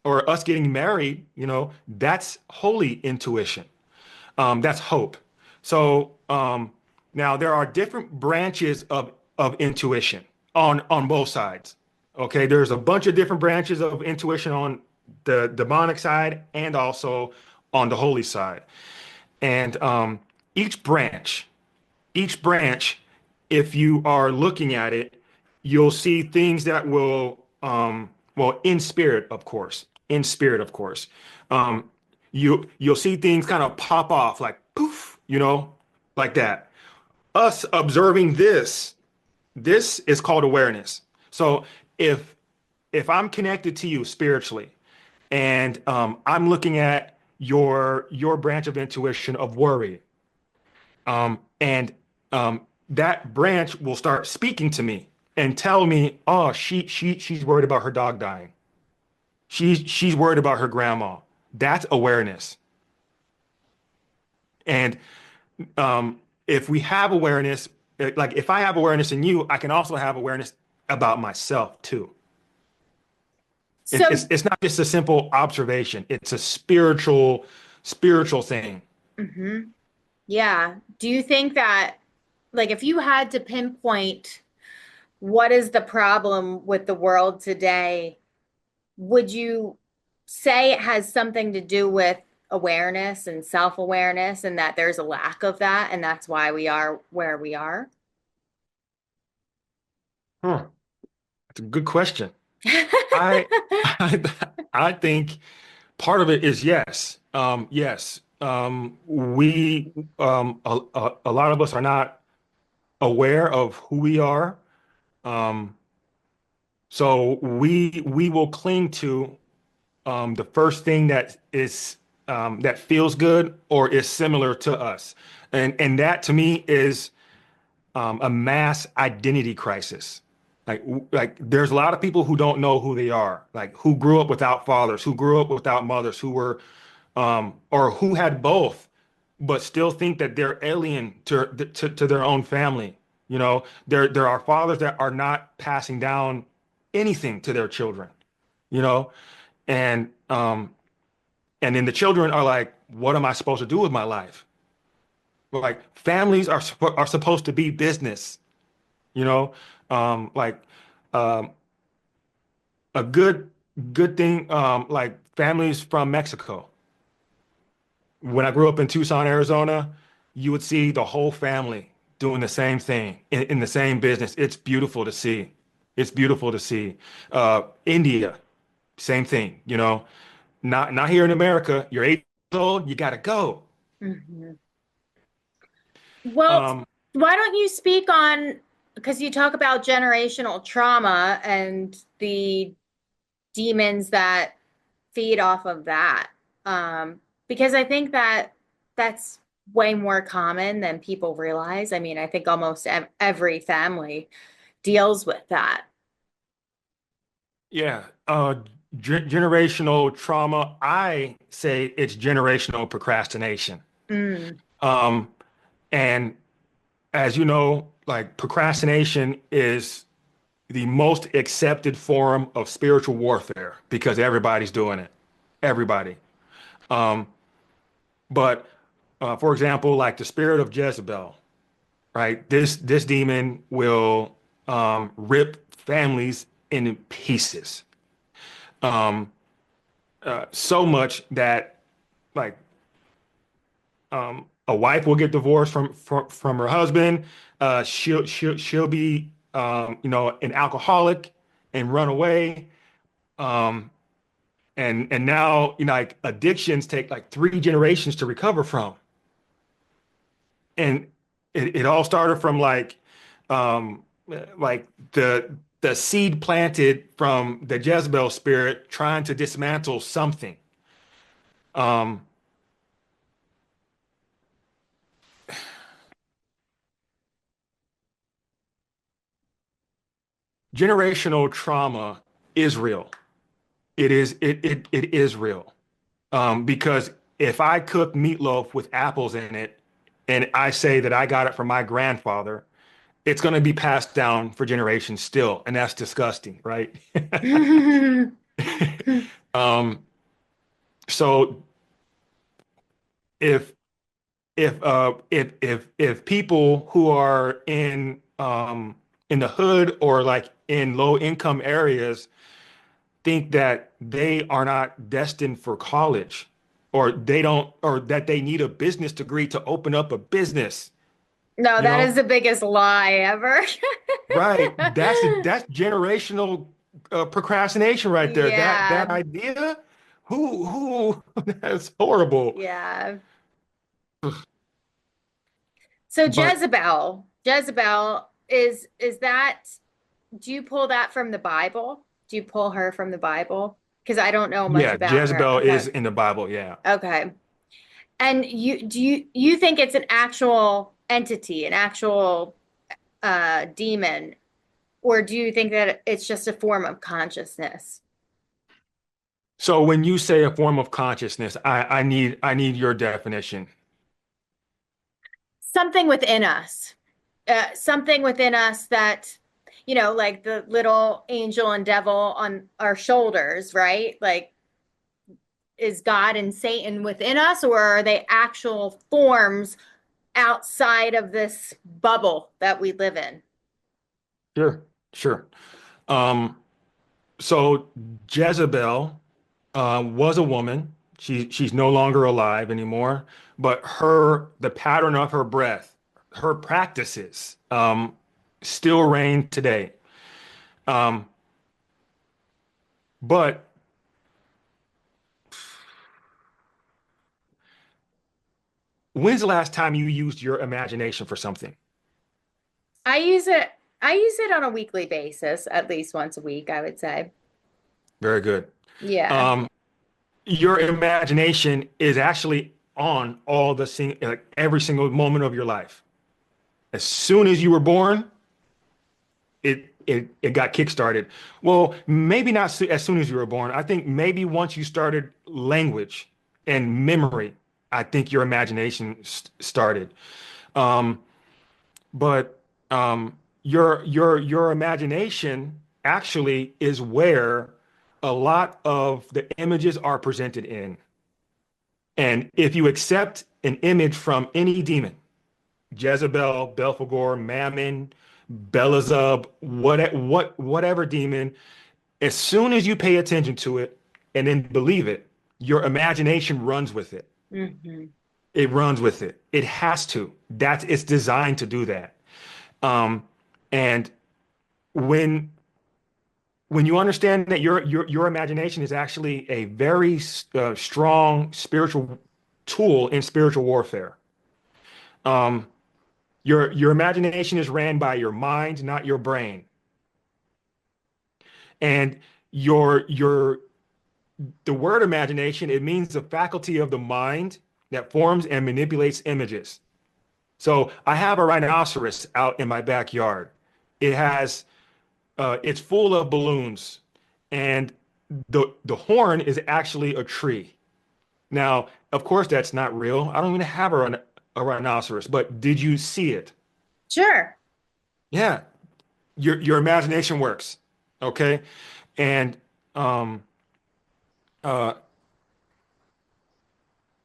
or us getting married, that's holy intuition. That's hope. So now there are different branches of intuition on both sides. Okay, there's a bunch of different branches of intuition on the demonic side and also on the holy side. And each branch, each branch, if you are looking at it, you'll see things that will, well, in spirit, of course, um, you'll see things kind of pop off like poof, like that. Us observing this is called awareness. So if if I'm connected to you spiritually, and I'm looking at your branch of intuition of worry, and that branch will start speaking to me and tell me, oh, she's worried about her dog dying. She's worried about her grandma. That's awareness. And if we have awareness, like if I have awareness in you, I can also have awareness about myself too. It's So, it's not just a simple observation. It's a spiritual thing. mhm. Yeah. Do you think that, like, if you had to pinpoint what is the problem with the world today, would you say it has something to do with awareness and self-awareness and that there's a lack of that and that's why we are where we are? Huh. That's a good question. I I I think part of it is yes. Yes. We a lot of us are not aware of who we are. Um, so we will cling to the first thing that is that feels good or is similar to us. And that to me is a mass identity crisis. Like there's a lot of people who don't know who they are, like who grew up without fathers, who grew up without mothers, who were or who had both, but still think that they're alien to their own family. There are fathers that are not passing down anything to their children, you know, and then the children are like, what am I supposed to do with my life? Like families are supposed to be business, you know, like um, a good thing, like families from Mexico. When I grew up in Tucson, Arizona, you would see the whole family doing the same thing in the same business. It's beautiful to see. It's beautiful to see. India, same thing, Not here in America. You're 8 years old, you gotta go. Mhm. Well, Um, why don't you speak on, because you talk about generational trauma and the demons that feed off of that. Because I think that that's way more common than people realize. I mean, I think almost every family deals with that. yeah, generational trauma. I say it's generational procrastination. Mm, Um, and as you know, like procrastination is the most accepted form of spiritual warfare because everybody's doing it. Everybody. Um, but for example, like the spirit of Jezebel, right? This demon will rip families in pieces. Um, so much that like a wife will get divorced from her husband. She'll be an alcoholic and run away. Um, and now like addictions take like 3 generations to recover from. And it all started from like the seed planted from the Jezebel spirit trying to dismantle something. Um, Generational trauma is real. It is real. Because if I cook meatloaf with apples in it and I say that I got it from my grandfather, it's going to be passed down for generations still, and that's disgusting, right? Um, so if if people who are in the hood or like in low income areas think that they are not destined for college or they don't or that they need a business degree to open up a business, No, you that is know, the biggest lie ever. right? That's generational procrastination right there. That Yeah, idea, who that's horrible. yeah. So But Jezebel is that, do you pull that from the Bible? Do you pull her from the Bible? Because I don't know much yeah, about her. Jezebel Okay. is in the Bible. Yeah. Okay. And you think it's an actual entity, an actual demon, or do you think that it's just a form of consciousness? So when you say a form of consciousness, I need your definition. Something within us. Something within us that, like the little angel and devil on our shoulders, right? Like, is God and Satan within us, or are they actual forms outside of this bubble that we live in? Sure, sure. Um, so Jezebel was a woman. She's no longer alive anymore, but the pattern of her breath, her practices, still reign today. Um, but when's the last time you used your imagination for something? I use it. I use it on a weekly basis, at least once a week, I would say. Very good. Yeah. Um, your imagination is actually on like every single moment of your life. As soon as you were born, it got kickstarted. Well, maybe not as soon as you were born. I think maybe once you started language and memory, I think your imagination started. Um, but your imagination actually is where a lot of the images are presented in. And if you accept an image from any demon, Jezebel, Belphegor, Mammon, Beelzebub, whatever demon, as soon as you pay attention to it and then believe it, your imagination runs with it. Hmm. It runs with it. It has to. It's designed to do that. Um, and when when you understand that your imagination is actually a very strong spiritual tool in spiritual warfare. Um, your imagination is ran by your mind, not your brain. And your the word imagination, it means the faculty of the mind that forms and manipulates images. So I have a rhinoceros out in my backyard. It's full of balloons, and the horn is actually a tree. Now, of course, that's not real. I don't even have a rhinoceros, but did you see it? Sure. Yeah, your imagination works. Okay, and um, uh,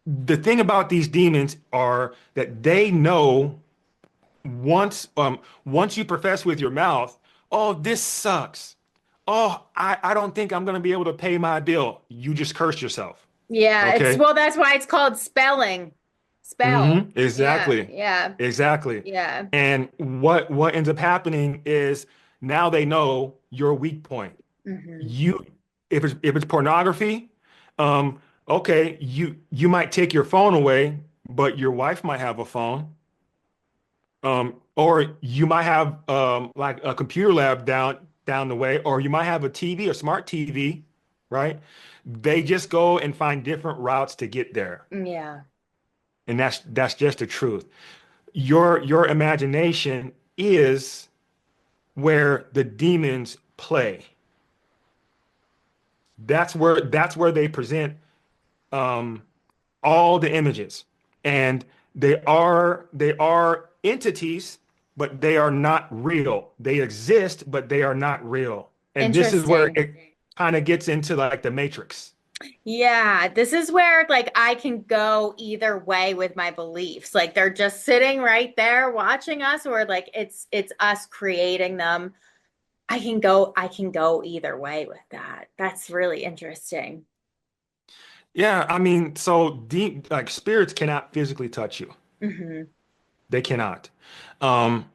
the thing about these demons are that they know once you profess with your mouth, oh, this sucks. oh, I don't think I'm gonna be able to pay my bill. You just cursed yourself. Yeah, it's Okay. well, that's why it's called spelling. Spell. Yeah, Exactly. yeah, Exactly. yeah. And what ends up happening is now they know your weak point. Hmm. You if it's pornography, um, okay, you might take your phone away, but your wife might have a phone. Or you might have like a computer lab down the way, or you might have a TV, a smart TV, right? They just go and find different routes to get there. Yeah. And that's just the truth. Your imagination is where the demons play. That's where they present um, all the images, and they are entities, but they are not real. They exist, but they are not real. And this is where Interesting. it kind of gets into like the Matrix. Yeah, this is where like I can go either way with my beliefs. Like they're just sitting right there watching us, or like it's us creating them. I can go either way with that. That's really interesting. Yeah, I mean, so deep like spirits cannot physically touch you. Hmm. They cannot. Um,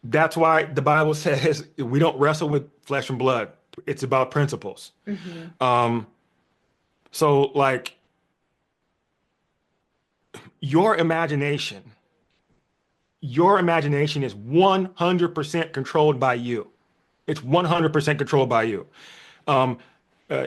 that's why the Bible says we don't wrestle with flesh and blood. It's about principles. Hmm. Um, so like your imagination, your imagination is 100% controlled by you. It's 100% controlled by you. Um, uh,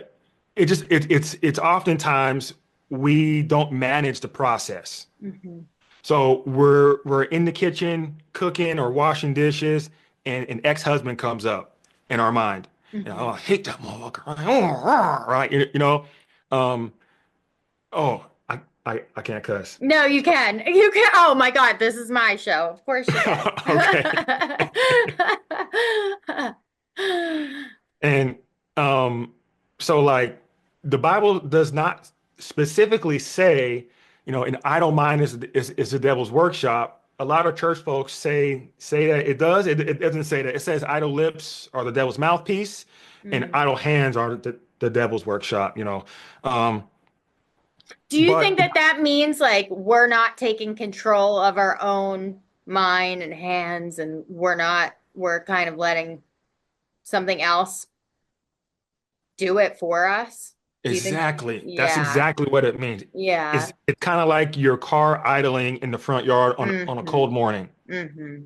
it's oftentimes we don't manage the process. Hmm. So we're in the kitchen cooking or washing dishes, and an ex-husband comes up in our mind. Oh, Hmm. I hate that motherfucker. Right? Um, oh, I can't cuss. No, you can. You can. Oh my God, this is my show. Of course you can. Okay. And um, so like the Bible does not specifically say, an idle mind is the devil's workshop. A lot of church folks say that it does. It doesn't say that. It says idle lips are the devil's mouthpiece, and Mhm. idle hands are the devil's workshop. Um, Do you think but that that means like we're not taking control of our own mind and hands, and we're kind of letting something else do it for us? Do you think? exactly, that's Yeah. exactly what it means. Yeah. It's kind of like your car idling in the front yard on a Hmm. cold morning. Hmm.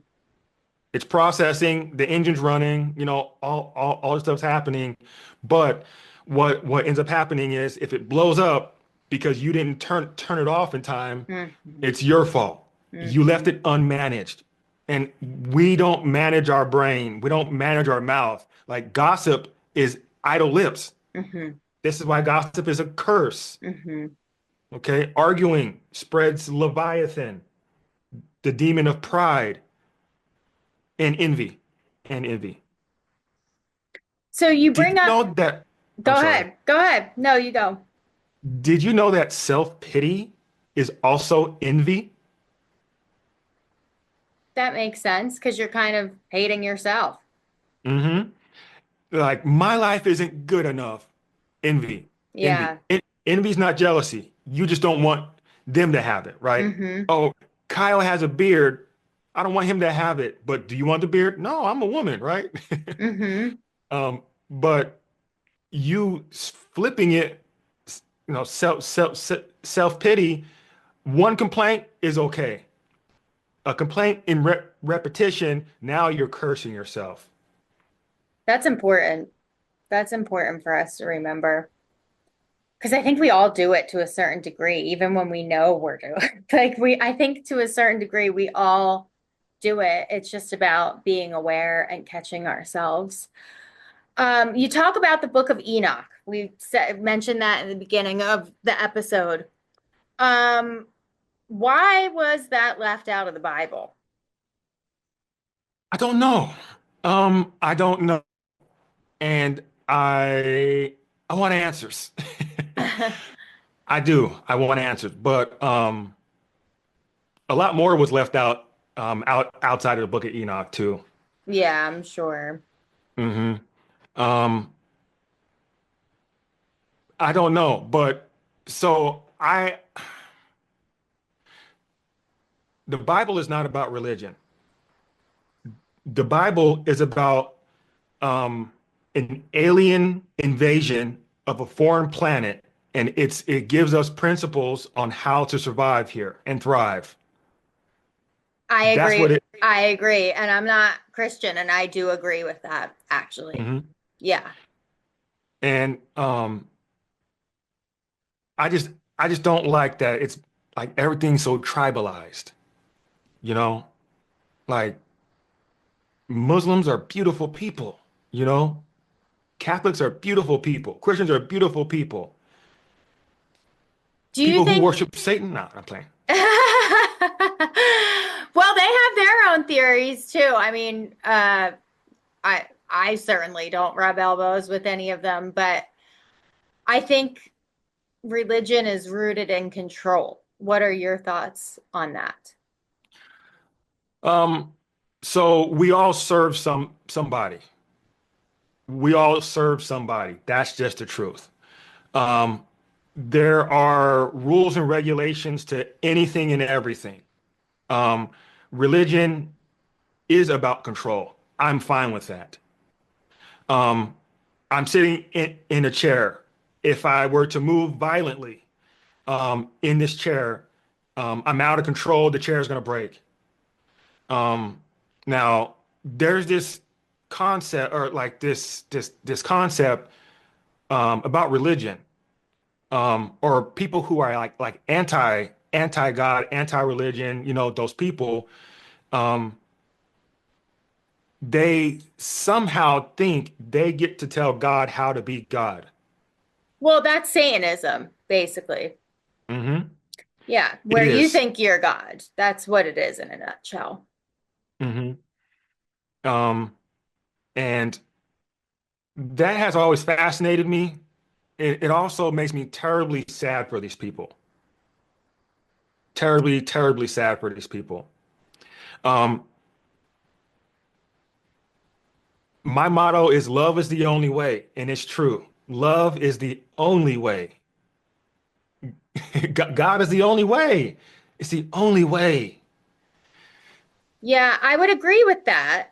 It's processing, the engine's running, all this stuff's happening. But what ends up happening is if it blows up because you didn't turn it off in time, Hmm. it's your fault. You left Hmm. it unmanaged. And we don't manage our brain. We don't manage our mouth. Like gossip is idle lips. Hmm. This is why gossip is a curse. Hmm. Okay? Arguing spreads Leviathan, the demon of pride and envy. And envy. So you Did bring you up, know that? I'm go sorry. ahead. Go ahead. No, you go. Did you know that self-pity is also envy? That makes sense because you're kind of hating yourself. hmm Like my life isn't good enough. Envy. Envy. Yeah. Envy's not jealousy. You just don't want them to have it, right? Hmm. Oh, Kyle has a beard. I don't want him to have it. But do you want the beard? No, I'm a woman, right? Hmm. But you flipping it, self-pity, one complaint is okay. A complaint in repetition, now you're cursing yourself. That's important. That's important for us to remember. Because I think we all do it to a certain degree, even when we know we're doing like I think to a certain degree, we all do it. It's just about being aware and catching ourselves. You talk about the book of Enoch. Mentioned that in the beginning of the episode. Um, why was that left out of the Bible? I don't know. I don't know. And I want answers. I do. I want answers. But a lot more was left out outside of the book of Enoch too. Yeah, I'm sure. hmm Um, I don't know, but so I, the Bible is not about religion. The Bible is about um, an alien invasion of a foreign planet, and it gives us principles on how to survive here and thrive. I That's what agree. it. I agree. And I'm not Christian, and I do agree with that, actually. Mhm. Yeah. And I just I just don't like that. It's like everything's so tribalized, you know? Like Muslims are beautiful people, you know? Catholics are beautiful people. Christians are beautiful people. Do you People who think worship Satan, no, I'm playing. well, they have their own theories too. I mean, I certainly don't rub elbows with any of them, but I think religion is rooted in control. What are your thoughts on that? Um, so we all serve somebody. We all serve somebody. That's just the truth. Um, there are rules and regulations to anything and everything. Um, religion is about control. I'm fine with that. Um, I'm sitting in a chair. If I were to move violently in this chair, I'm out of control. The chair is going to break. Um, now, there's this concept or like this concept about religion or people who are like anti God, anti religion. You know, those people. Um, they somehow think they get to tell God how to be God. Well, that's Satanism, basically. Hmm. Yeah, It where you is. think you're God. That's what it is in a nutshell. Hmm. Um, and that has always fascinated me. It also makes me terribly sad for these people. Terribly, terribly sad for these people. Um, my motto is love is the only way, and it's true. Love is the only way. God is the only way. It's the only way. Yeah, I would agree with that.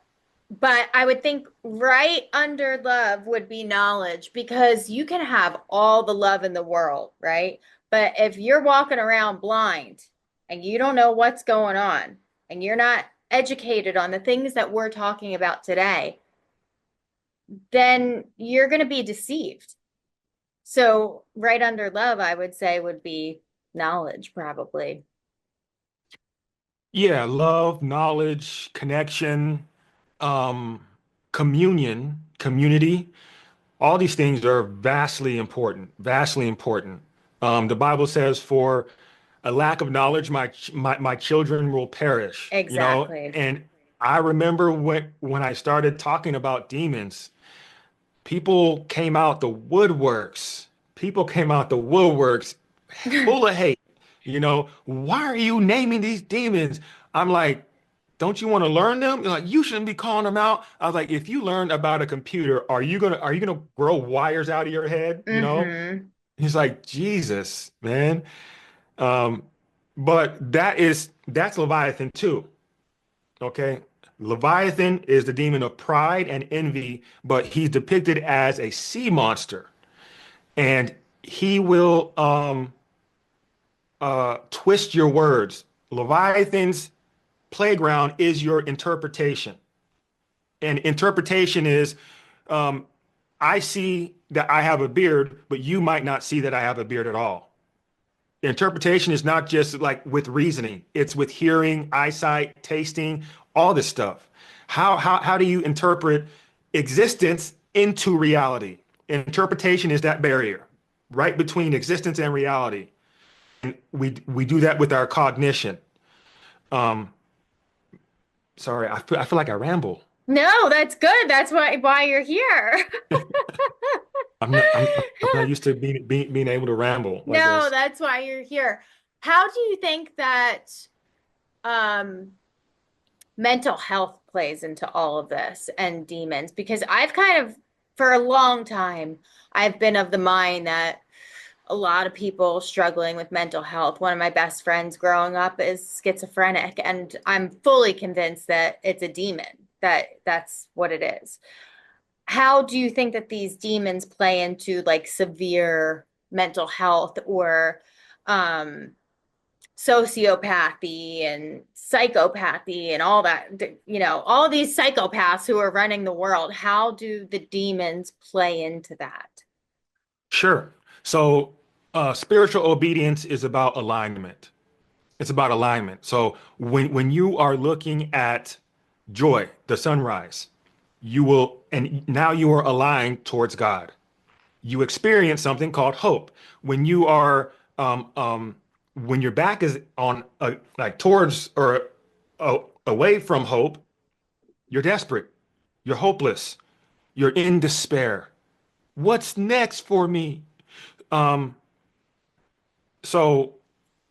But I would think right under love would be knowledge because you can have all the love in the world, right? But if you're walking around blind and you don't know what's going on and you're not educated on the things that we're talking about today, then you're going to be deceived. So, right under love, I would say would be knowledge, probably. Yeah, love, knowledge, connection, um, communion, community. All these things are vastly important, vastly important. The Bible says, "For a lack of knowledge, my children will perish." You know, Exactly. and I remember when I started talking about demons, people came out the woodworks. People came out the woodworks, full of hate. You know, why are you naming these demons? I'm like, don't you want to learn them? They're like, you shouldn't be calling them out. I was like, if you learn about a computer, are you gonna grow wires out of your head? You know? Mm-hmm. He's like, Jesus, man. Um, but that's Leviathan too. Okay. Leviathan is the demon of pride and envy, but he's depicted as a sea monster. And he will twist your words. Leviathan's playground is your interpretation. And interpretation is um, I see that I have a beard, but you might not see that I have a beard at all. Interpretation is not just like with reasoning, it's with hearing, eyesight, tasting, all this stuff. How do you interpret existence into reality? Interpretation is that barrier right between existence and reality. And we do that with our cognition. Um, sorry, I feel like I ramble. No, that's good. That's why you're here. I'm not used to being able to ramble like No, this. that's why you're here. How do you think that um mental health plays into all of this and demons? Because I've kind of for a long time, I've been of the mind that a lot of people struggling with mental health. One of my best friends growing up is schizophrenic, and I'm fully convinced that it's a demon, that that's what it is. How do you think that these demons play into like severe mental health or um sociopathy and psychopathy and all that, all these psychopaths who are running the world? How do the demons play into that? Sure. So, spiritual obedience is about alignment. It's about alignment. So when you are looking at joy, the sunrise, you will, and now you are aligned towards God. You experience something called hope. When you are, when your back is on, like towards or away from hope, you're desperate, you're hopeless, you're in despair. What's next for me? Um, so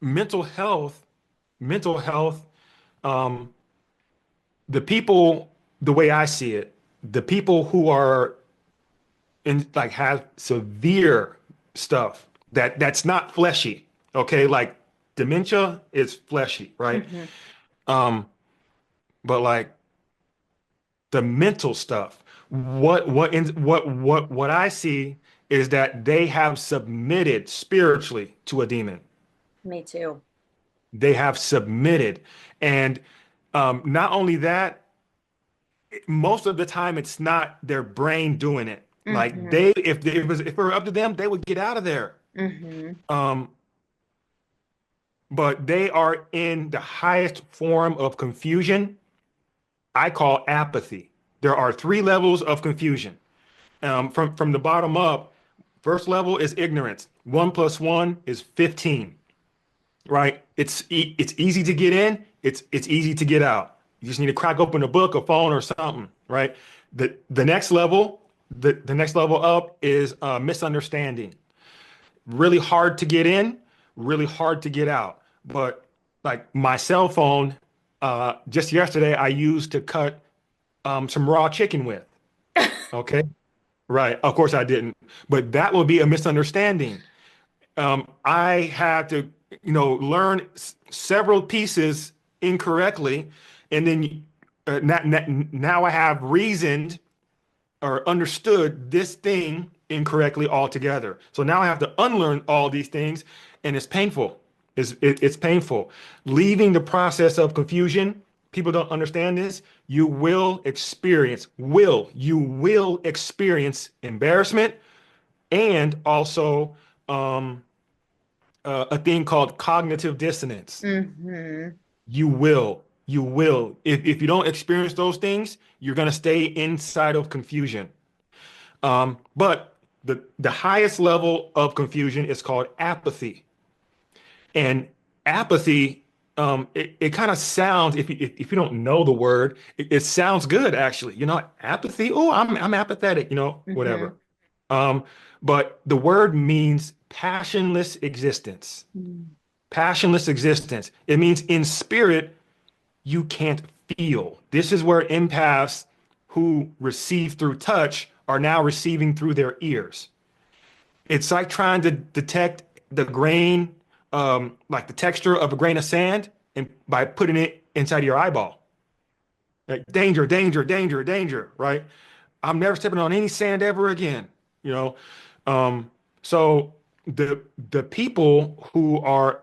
mental health, mental health. Um, the people, the way I see it, the people who are in like have severe stuff that's not fleshy, okay? Like dementia is fleshy, right? Mm-hmm. Um, but like the mental stuff, what I see is that they have submitted spiritually to a demon. Me too. They have submitted, and not only that, most of the time it's not their brain doing it. Like Mm-hmm. if it were up to them, they would get out of there. Mm-hmm. Um, but they are in the highest form of confusion. I call apathy. There are three levels of confusion. From the bottom up, first level is ignorance. 1 plus 1 is 15. Right? It's easy to get in. It's easy to get out. You just need to crack open a book, a phone, or something. Right? The next level, the next level up is misunderstanding. Really hard to get in, really hard to get out. But like my cell phone, just yesterday I used to cut some raw chicken with. Okay, right. Of course I didn't, but that would be a misunderstanding. I had to, learn several pieces incorrectly, and then now I have reasoned or understood this thing incorrectly altogether. So now I have to unlearn all these things, and it's painful. It's painful. Leaving the process of confusion, people don't understand this. You will experience embarrassment and also um, a thing called cognitive dissonance. Mm-hmm. You will. If you don't experience those things, you're going to stay inside of confusion. But the highest level of confusion is called apathy. And apathy, it kind of sounds, if you don't know the word, it sounds good actually. Apathy. Oh, I'm apathetic. Mm-hmm. Whatever. Um, but the word means passionless existence. Passionless existence. It means in spirit you can't feel. This is where empaths who receive through touch are now receiving through their ears. It's like trying to detect the grain, like the texture of a grain of sand, and by putting it inside your eyeball. Like danger, danger, danger, danger, right? I'm never stepping on any sand ever again, you know? So the people who are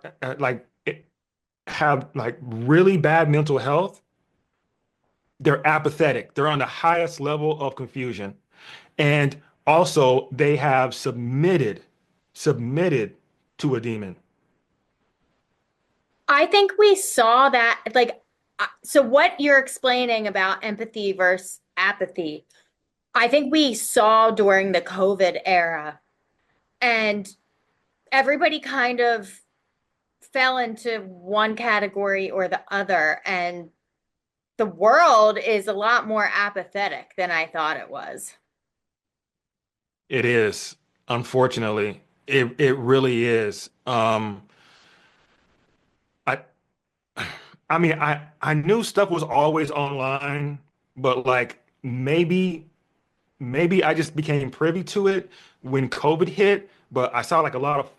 have like really bad mental health, they're apathetic. They're on the highest level of confusion. And also they have submitted to a demon. I think we saw that, like, so what you're explaining about empathy versus apathy, I think we saw during the COVID era, and everybody kind of fell into one category or the other. And the world is a lot more apathetic than I thought it was. It is, unfortunately. It really is. I I mean I knew stuff was always online, but like maybe maybe I just became privy to it when COVID hit, but I saw like a lot of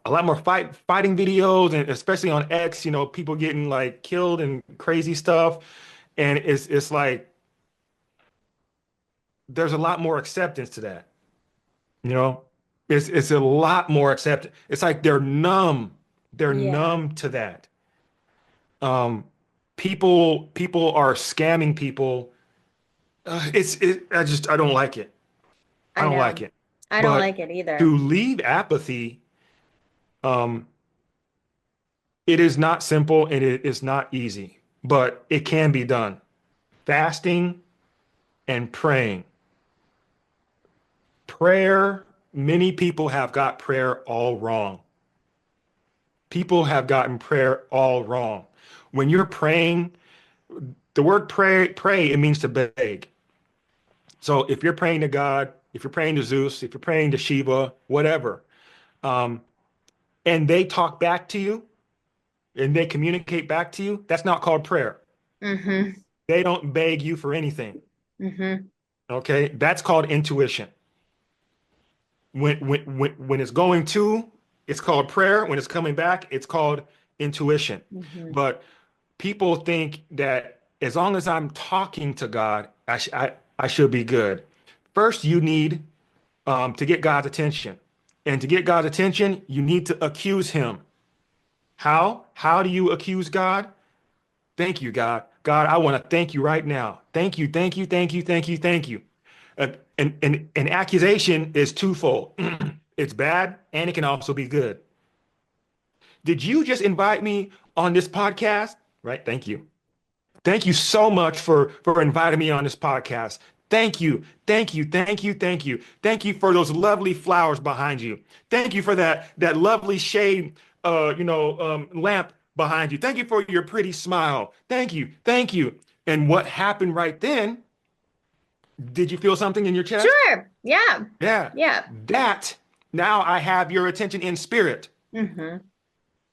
a lot more fighting videos, and especially on X, people getting like killed and crazy stuff. And it's like there's a lot more acceptance to that, you know? It's a lot more acceptance. It's like they're numb. They're Yeah, numb to that. Um, people are scamming people. I don't like it. I I don't like know. it. I don't But like it either. to leave apathy, um, it is not simple and it is not easy, but it can be done. Fasting and praying. Prayer, many people have got prayer all wrong. People have gotten prayer all wrong. When you're praying, the word pray, it means to beg. So if you're praying to God, if you're praying to Zeus, if you're praying to Shiva, whatever, um, and they talk back to you and they communicate back to you, that's not called prayer. Mm-hmm. They don't beg you for anything. Mm-hmm. Okay, that's called intuition. When it's going to, it's called prayer. When it's coming back, it's called intuition. Mm-hmm. But people think that as long as I'm talking to God, I should be good. First, you need to get God's attention. And to get God's attention, you need to accuse him. How? How do you accuse God? Thank you, God. God, I want to thank you right now. Thank you, thank you, thank you, thank you, thank you. An accusation is twofold. It's bad and it can also be good. Did you just invite me on this podcast? Right? Thank you. Thank you so much for inviting me on this podcast. Thank you. Thank you. Thank you. Thank you. Thank you for those lovely flowers behind you. Thank you for that lovely shade lamp behind you. Thank you for your pretty smile. Thank you. Thank you. And what happened right then? Did you feel something in your chest? Sure. Yeah. Yeah. Yeah. That now I have your attention in spirit. Mm-hmm.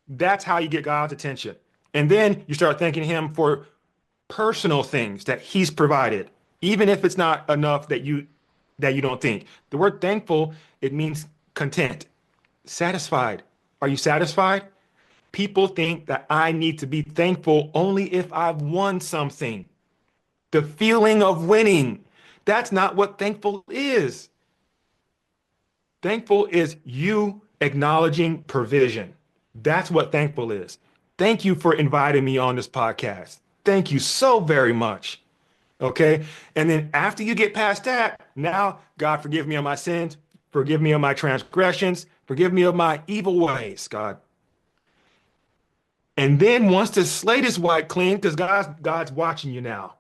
That's how you get God's attention. And then you start thanking him for personal things that he's provided, even if it's not enough that you don't think. The word thankful, it means content, satisfied. Are you satisfied? People think that I need to be thankful only if I've won something. The feeling of winning. That's not what thankful is. Thankful is you acknowledging provision. That's what thankful is. Thank you for inviting me on this podcast. Thank you so very much. Okay. And then after you get past that, now, God, forgive me of my sins, forgive me of my transgressions, forgive me of my evil ways, God. And then once the slate is wiped clean, because God's watching you now.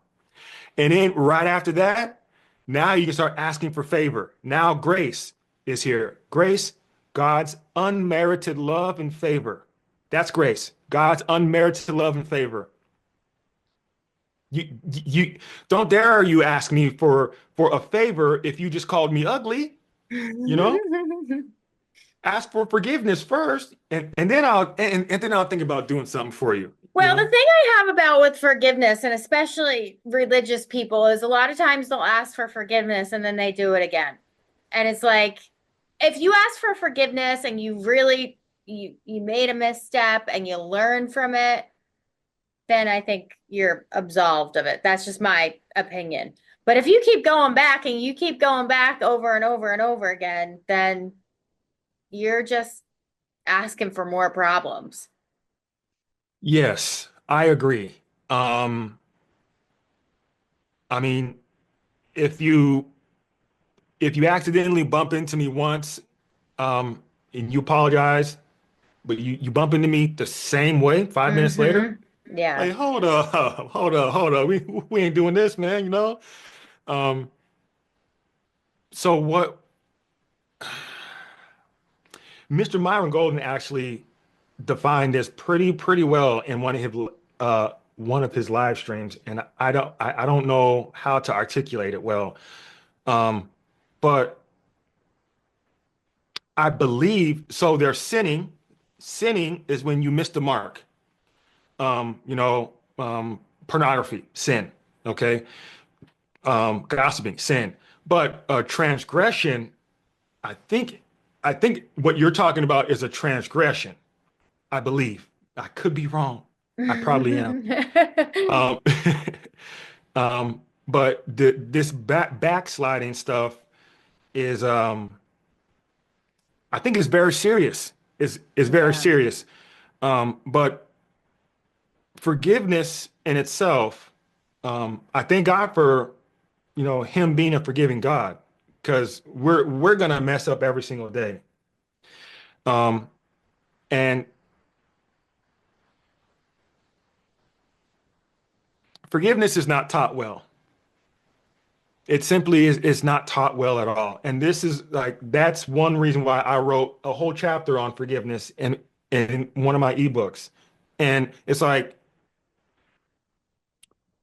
And then right after that, now you can start asking for favor. Now grace is here. Grace, God's unmerited love and favor. That's grace. God's unmerited love and favor. You don't dare you ask me for a favor if you just called me ugly, you know? Ask for forgiveness first, and then I'll think about doing something for you, you Well, the know? thing I have about with forgiveness, and especially religious people, is a lot of times they'll ask for forgiveness and then they do it again. And it's like, if you ask for forgiveness and you really you made a misstep and you learn from it, then I think you're absolved of it. That's just my opinion. But if you keep going back and you keep going back over and over and over again, then you're just asking for more problems. Yes, I agree. Um, I mean, if you if you accidentally bump into me once, and you apologize, but you bump into me the same way 5 minutes later, Mm-hmm. Yeah. like, hold up, hold up, hold up. We ain't doing this, man, you know? Um, so what Mr. Myron Golden actually defined this pretty well in one of his live streams, and I don't know how to articulate it well. Um, but I believe so. They're sinning. Sinning is when you miss the mark. Pornography, sin. Okay. Gossiping, sin. But transgression, I think, I think what you're talking about is a transgression. I believe. I could be wrong. I probably am. Um, but this backsliding stuff is, I think, is very serious. Is very Yeah, serious. But forgiveness in itself, I thank God for him being a forgiving God, because we're gonna mess up every single day. Um, and forgiveness is not taught well. It simply is not taught well at all. And this is like that's one reason why I wrote a whole chapter on forgiveness in one of my ebooks. And it's like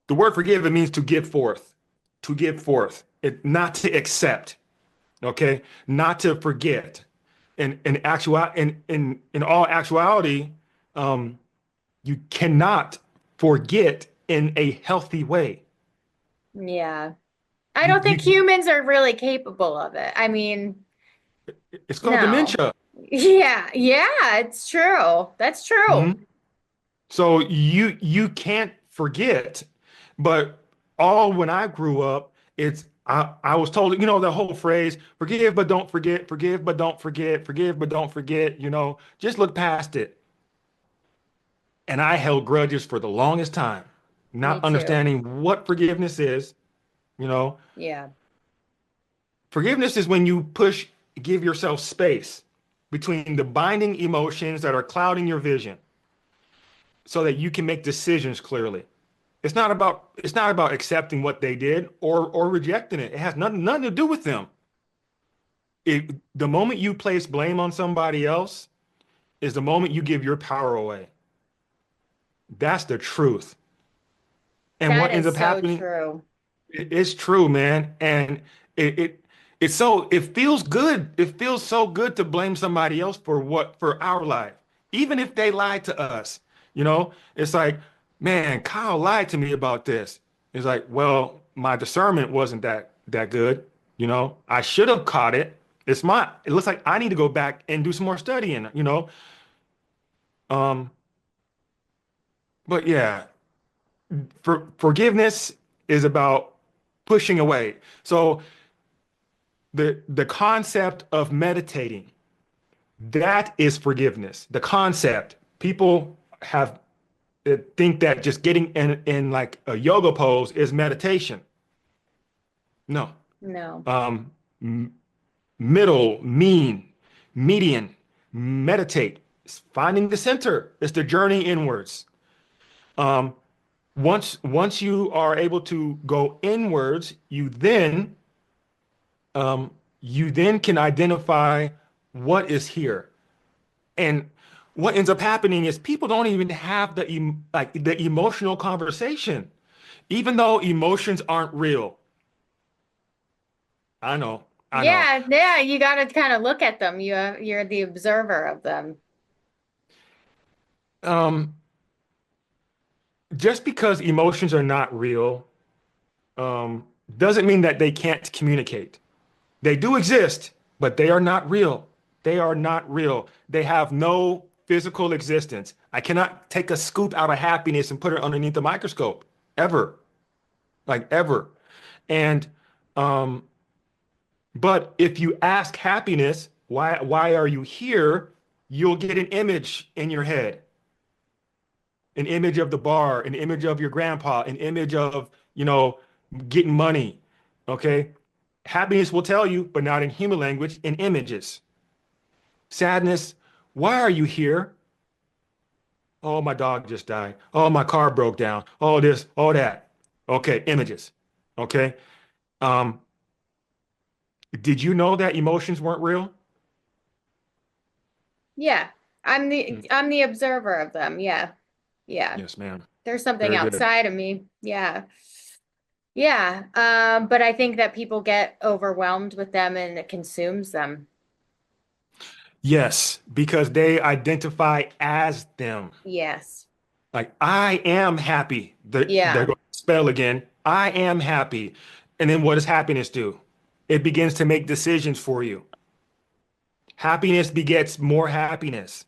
the word forgive, it means to give forth, it not to accept, okay, not to forget. In all actuality, um, you cannot forget in a healthy way. yeah. I You don't think you humans are really capable of it. I mean, it's called no. dementia. Yeah, yeah, it's true. That's true. Mhm. So you can't forget, but all when I grew up, I was told, the whole phrase, forgive but don't forget, forgive but don't forget, forgive but don't forget, just look past it. And I held grudges for the longest time, Me not too. understanding what forgiveness is, you know. Yeah. Forgiveness is when give yourself space between the binding emotions that are clouding your vision so that you can make decisions clearly. It's not about accepting what they did or rejecting it. It has nothing to do with them. The moment you place blame on somebody else is the moment you give your power away. That's the truth. And That what ends is up so happening, true. it's true, man. And it feels good. It feels so good to blame somebody else for our life, even if they lied to us. It's like, man, Kyle lied to me about this. It's like, well, my discernment wasn't that good. I should have caught it. It looks like I need to go back and do some more studying. Um, but yeah, forgiveness is about pushing away. So the concept of meditating, that is forgiveness. The concept, people have think that just getting in like a yoga pose is meditation. No. No. um m- Middle, median, meditate. It's finding the center. It's the journey inwards. um once you are able to go inwards, you then can identify what is here. And what ends up happening is people don't even have the emotional conversation, even though emotions aren't real. I know, I know. Yeah, yeah, you got to kind of look at them. You're the observer of them. Um, just because emotions are not real, doesn't mean that they can't communicate. They do exist, but they are not real. They are not real. They have no physical existence. I cannot take a scoop out of happiness and put it underneath the microscope, ever, like ever. And um, but if you ask happiness, why are you here? You'll get an image in your head, an image of the bar, an image of your grandpa, an image of, getting money. Okay? Happiness will tell you, but not in human language, in images. Sadness, why are you here? Oh, my dog just died. Oh, my car broke down. Oh, this, oh, that. Okay, images. Okay. Um, did you know that emotions weren't real? Yeah. I'm the Mm. I'm the observer of them. Yeah. Yeah. Yes, ma'am. There's something Very good. outside of me. Yeah. Yeah. But I think that people get overwhelmed with them and it consumes them. Yes, because they identify as them. Yes. Like, I am happy. There Yeah. goes the spell again. I am happy. And then what does happiness do? It begins to make decisions for you. Happiness begets more happiness.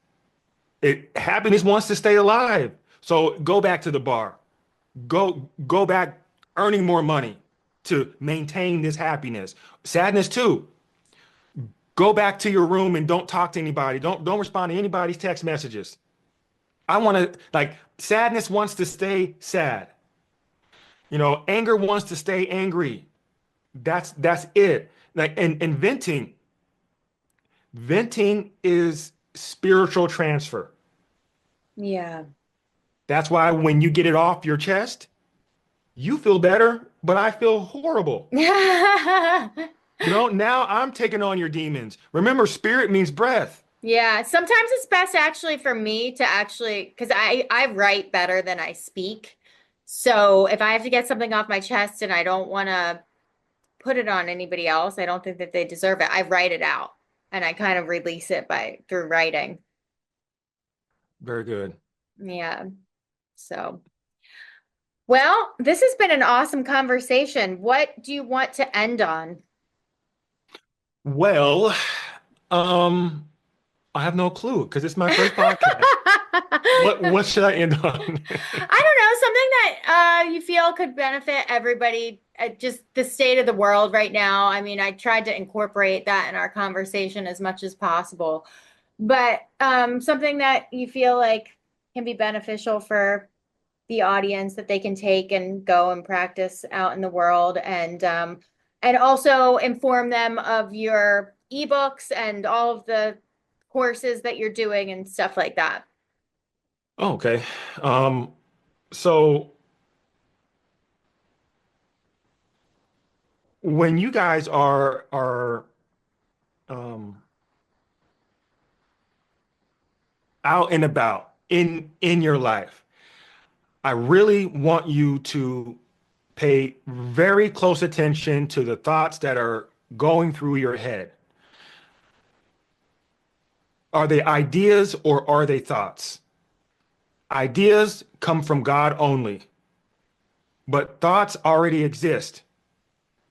Happiness wants to stay alive. So go back to the bar. Go back earning more money to maintain this happiness. Sadness too. Go back to your room and don't talk to anybody. Don't respond to anybody's text messages. I want to like sadness wants to stay sad. Anger wants to stay angry. That's it. Like and venting is spiritual transfer. Yeah. That's why when you get it off your chest, you feel better, but I feel horrible. Now I'm taking on your demons. Remember, spirit means breath. Yeah, sometimes it's best actually for me to actually, because I write better than I speak. So if I have to get something off my chest and I don't want to put it on anybody else, I don't think that they deserve it. I write it out and I kind of release it by through writing. Very good. Yeah. So, well, this has been an awesome conversation. What do you want to end on? Well, um, I have no clue because it's my first podcast. What should I end on? I don't know, something that you feel could benefit everybody, just the state of the world right now. I mean, I tried to incorporate that in our conversation as much as possible, but something that you feel like can be beneficial for the audience that they can take and go and practice out in the world, and also inform them of your ebooks and all of the courses that you're doing and stuff like that. Oh, okay. Um, so when you guys are um out and about in your life, I really want you to pay very close attention to the thoughts that are going through your head. Are they ideas or are they thoughts? Ideas come from God only, but thoughts already exist.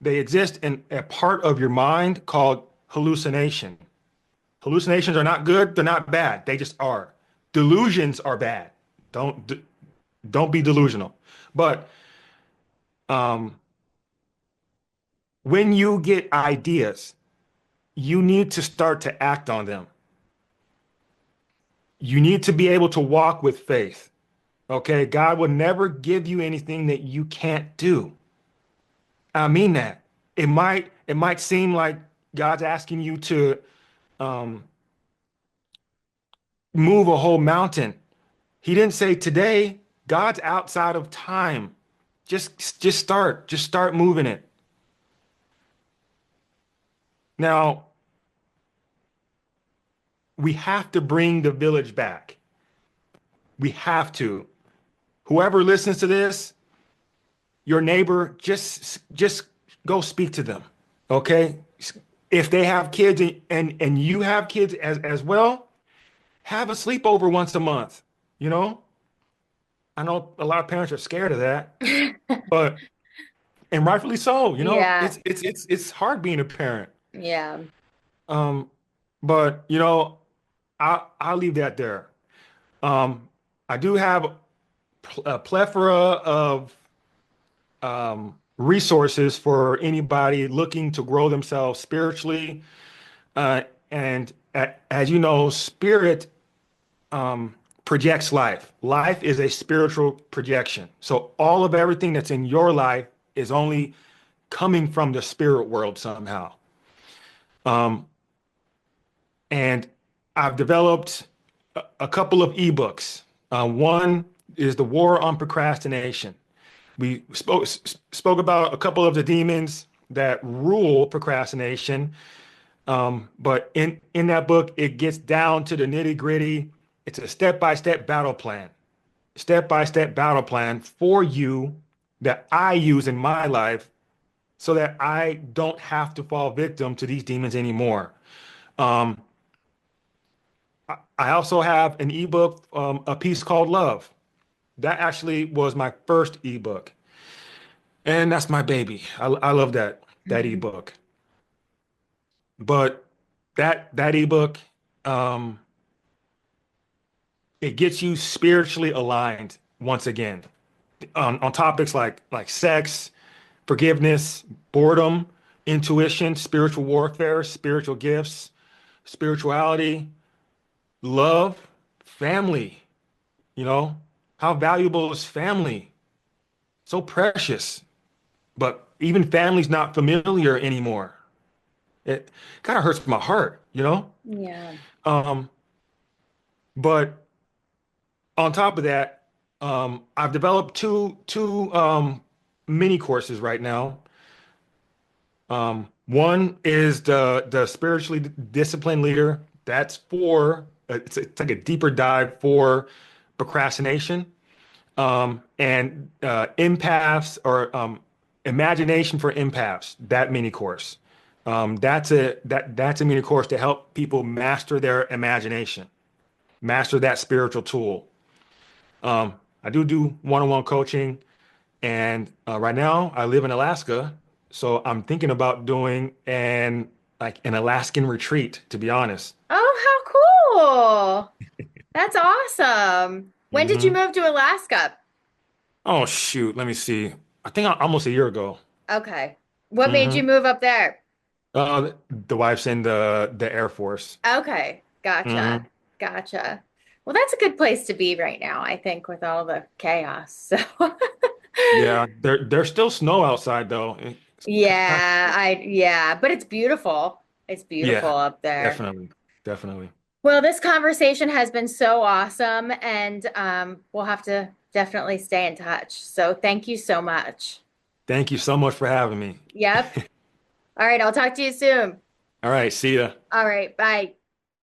They exist in a part of your mind called hallucination. Hallucinations are not good, they're not bad, they just are. Delusions are bad. Don't don't be delusional. But um, when you get ideas, you need to start to act on them. You need to be able to walk with faith. Okay? God will never give you anything that you can't do. I mean that. It might seem like God's asking you to um, move a whole mountain. He didn't say today. God's outside of time. Just start moving it. Now, we have to bring the village back. We have to. Whoever listens to this, your neighbor, just go speak to them. Okay? If they have kids and you have kids as well, have a sleepover once a month. You know? I know a lot of parents are scared of that, but and rightfully so, Yeah, it's hard being a parent. yeah. Um, but I'll leave that there. Um, I do have a plethora of resources for anybody looking to grow themselves spiritually. And as you know, spirit projects life. Life is a spiritual projection. So all of everything that's in your life is only coming from the spirit world somehow. Um, and I've developed a couple of ebooks. One is The War on Procrastination. We spoke about a couple of the demons that rule procrastination. But in that book, it gets down to the nitty gritty. It's a step by step battle plan for you that I use in my life so that I don't have to fall victim to these demons anymore. Um, I also have an ebook, a piece called Love. That actually was my first ebook. And that's my baby. I love that ebook. But that ebook, um, it gets you spiritually aligned once again on topics like sex, forgiveness, boredom, intuition, spiritual warfare, spiritual gifts, spirituality, love, family. You know, how valuable is family? So precious. But even family's not familiar anymore. It kind of hurts my heart, you know? Yeah. Um, but on top of that, I've developed two mini courses right now. One is the spiritually disciplined leader. That's for it's like a deeper dive for procrastination, and empaths or imagination for empaths. That mini course. That's a mini course to help people master their imagination, master that spiritual tool. I do one-on-one coaching, and right now I live in Alaska, so I'm thinking about doing an Alaskan retreat, to be honest. Oh, how cool. That's awesome. When did you Hmm. move to Alaska? Oh shoot, let me see. I think almost a year ago. Okay. What made you Hmm. move up there? The wife's in the Air Force. Okay. Gotcha. Hmm. Gotcha. Well, that's a good place to be right now, I think, with all the chaos. So, Yeah, there's still snow outside though. It's kind yeah, yeah, but it's beautiful. It's beautiful Yeah, up there. definitely, definitely. Well, this conversation has been so awesome, and we'll have to definitely stay in touch. So, thank you so much. Thank you so much for having me. Yep. All right, I'll talk to you soon. All right, see ya. All right, bye.